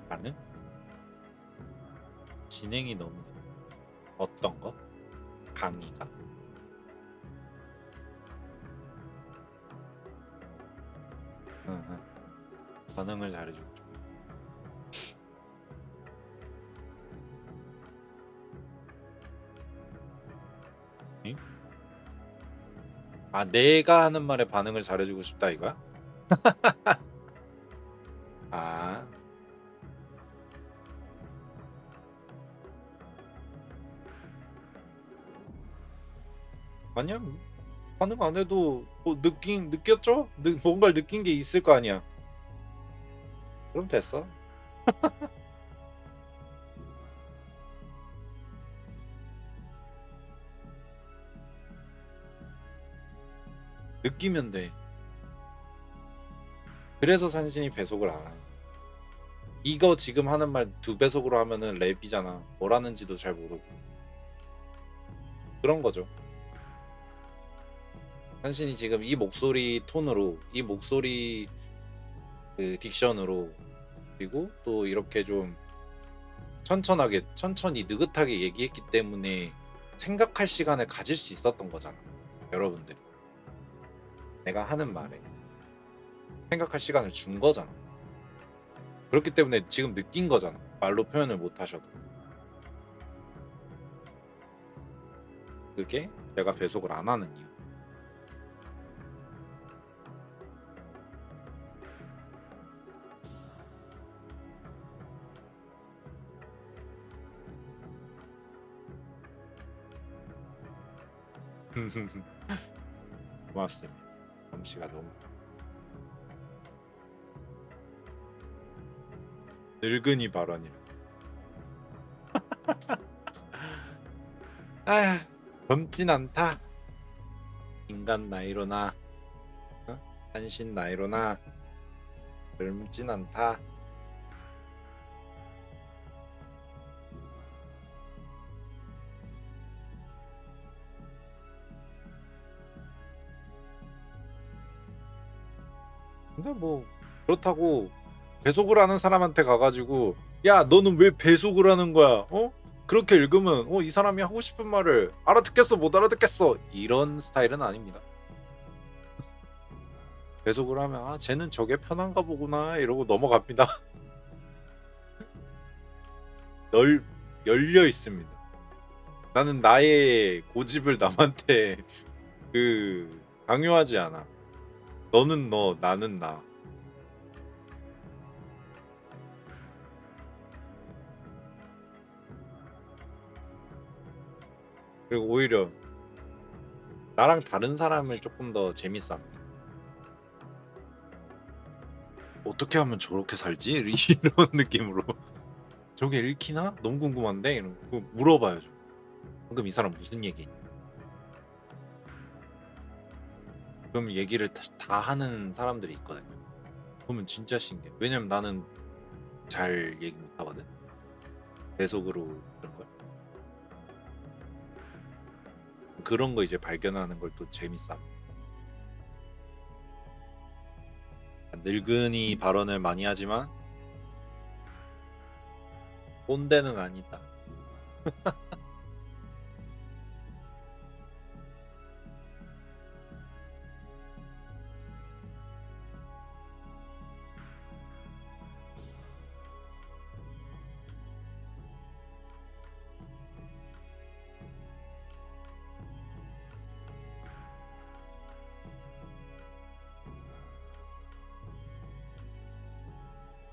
나는 진행이 너무 어떤 거? 강의가? 응, 응. 반응을 잘해주고 좀. 응? 아, 내가 하는 말에 반응을 잘해주고 싶다 이거야? 아, 아니야. 반응 안 해도 뭐 느꼈죠? 뭔가를 느낀 게 있을 거 아니야. 그럼 됐어. 느끼면 돼. 그래서 산신이 배속을 안 해. 이거 지금 하는 말 2배속으로 하면은 랩이잖아. 뭘 하는지도 잘 모르고. 그런 거죠. 산신이 지금 이 목소리 톤으로, 이 목소리 그 딕션으로, 그리고 또 이렇게 좀 천천히 느긋하게 얘기했기 때문에 생각할 시간을 가질 수 있었던 거잖아. 여러분들이. 내가 하는 말에 생각할 시간을 준 거잖아. 그렇기 때문에 지금 느낀 거잖아. 말로 표현을 못 하셔도. 그게 내가 배속을 안 하는 이유. 고맙습니다. 엄씨가 너무 늙은이 발언이라. 아휴, 젊진 않다. 인간 나이로나, 어? 한신 나이로나 젊진 않다. 근데 뭐 그렇다고 배속을 하는 사람한테 가가지고 야 너는 왜 배속을 하는 거야? 어? 그렇게 읽으면 이 사람이 하고 싶은 말을 알아듣겠어 못 알아듣겠어 이런 스타일은 아닙니다. 배속을 하면 아 쟤는 저게 편한가 보구나 이러고 넘어갑니다. 널 열려 있습니다. 나는 나의 고집을 남한테 강요하지 않아. 너는 너, 나는 나. 그리고 오히려 나랑 다른 사람을 조금 더 재밌어 합니다. 어떻게 하면 저렇게 살지? 이런 느낌으로. 저게 읽히나? 너무 궁금한데? 이러고 물어봐야죠. 방금 이 사람 무슨 얘기했냐? 그럼 얘기를 다 하는 사람들이 있거든요. 그러면 진짜 신기해. 왜냐면 나는 잘 얘기 못 하거든. 배속으로 그런 걸. 그런 거 이제 발견하는 걸 또 재밌어. 늙은이 발언을 많이 하지만 꼰대는 아니다.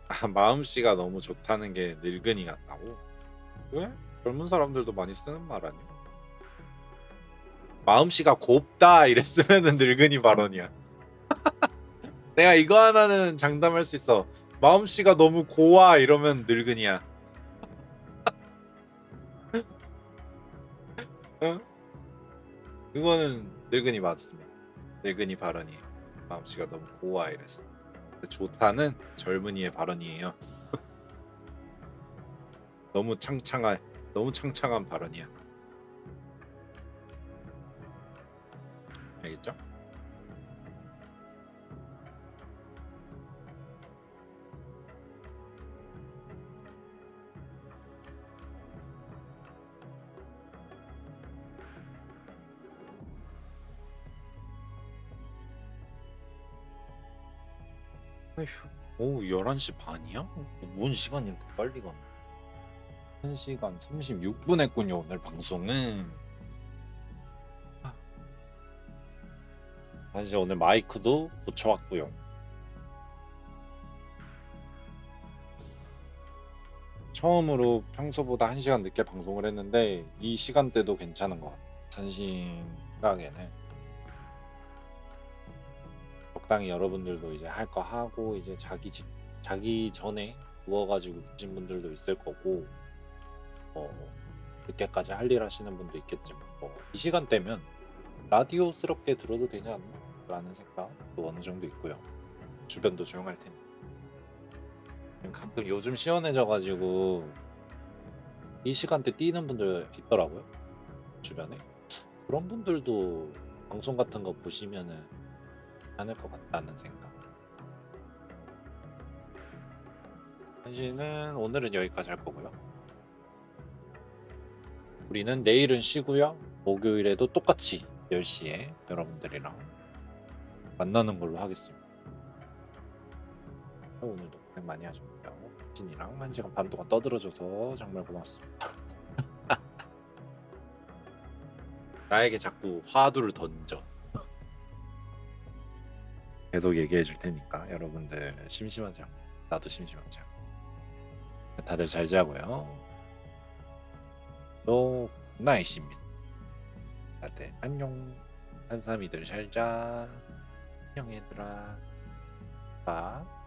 아, 마음씨가 너무 좋다는 게 늙은이 같다고? 왜? 젊은 사람들도 많이 쓰는 말 아니야? 마음씨가 곱다 이랬으면은 늙은이 발언이야. 내가 이거 하나는 장담할 수 있어. 마음씨가 너무 고와 이러면 늙은이야. 응? 그거는 늙은이 맞습니다. 늙은이 발언이에요. 마음씨가 너무 고와 이랬어. 근데 좋다는 젊은이의 발언이에요. 너무 창창한 너무 창창한 발언이야. 알겠죠? 에휴. 오후 11시 반이야? 뭔 시간이 이렇게 빨리 가네. 1시간 36분 했군요, 오늘 방송은. 사실 오늘 마이크도 고쳐왔고요. 처음으로 평소보다 1시간 늦게 방송을 했는데 이 시간대도 괜찮은 것 같아요. 산신 생각에는 적당히 여러분들도 이제 할 거 하고 이제 자기 전에 누워가지고 계신 분들도 있을 거고 늦게까지 할 일 하시는 분도 있겠지만 이 시간대면 라디오스럽게 들어도 되지 않나? 라는 생각도 어느 정도 있고요. 주변도 조용할 테니. 가끔 요즘 시원해져가지고 이 시간대 뛰는 분들 있더라고요. 주변에. 그런 분들도 방송 같은 거 보시면은 괜찮을 것 같다는 생각. 한시는 오늘은 여기까지 할 거고요. 우리는 내일은 쉬고요. 목요일에도 똑같이 10시에 여러분들이랑 만나는 걸로 하겠습니다. 오늘도 고생 많이 하셨고요. 진이랑 1시간 반 동안 떠들어줘서 정말 고맙습니다. 나에게 자꾸 화두를 던져. 계속 얘기해 줄 테니까 여러분들 심심하지 않고 나도 심심하지 않고 다들 잘 자고요. 또 굿나잇입니다. 다들 안녕. 한삼이들 잘 자. 안녕 얘들아. 봐.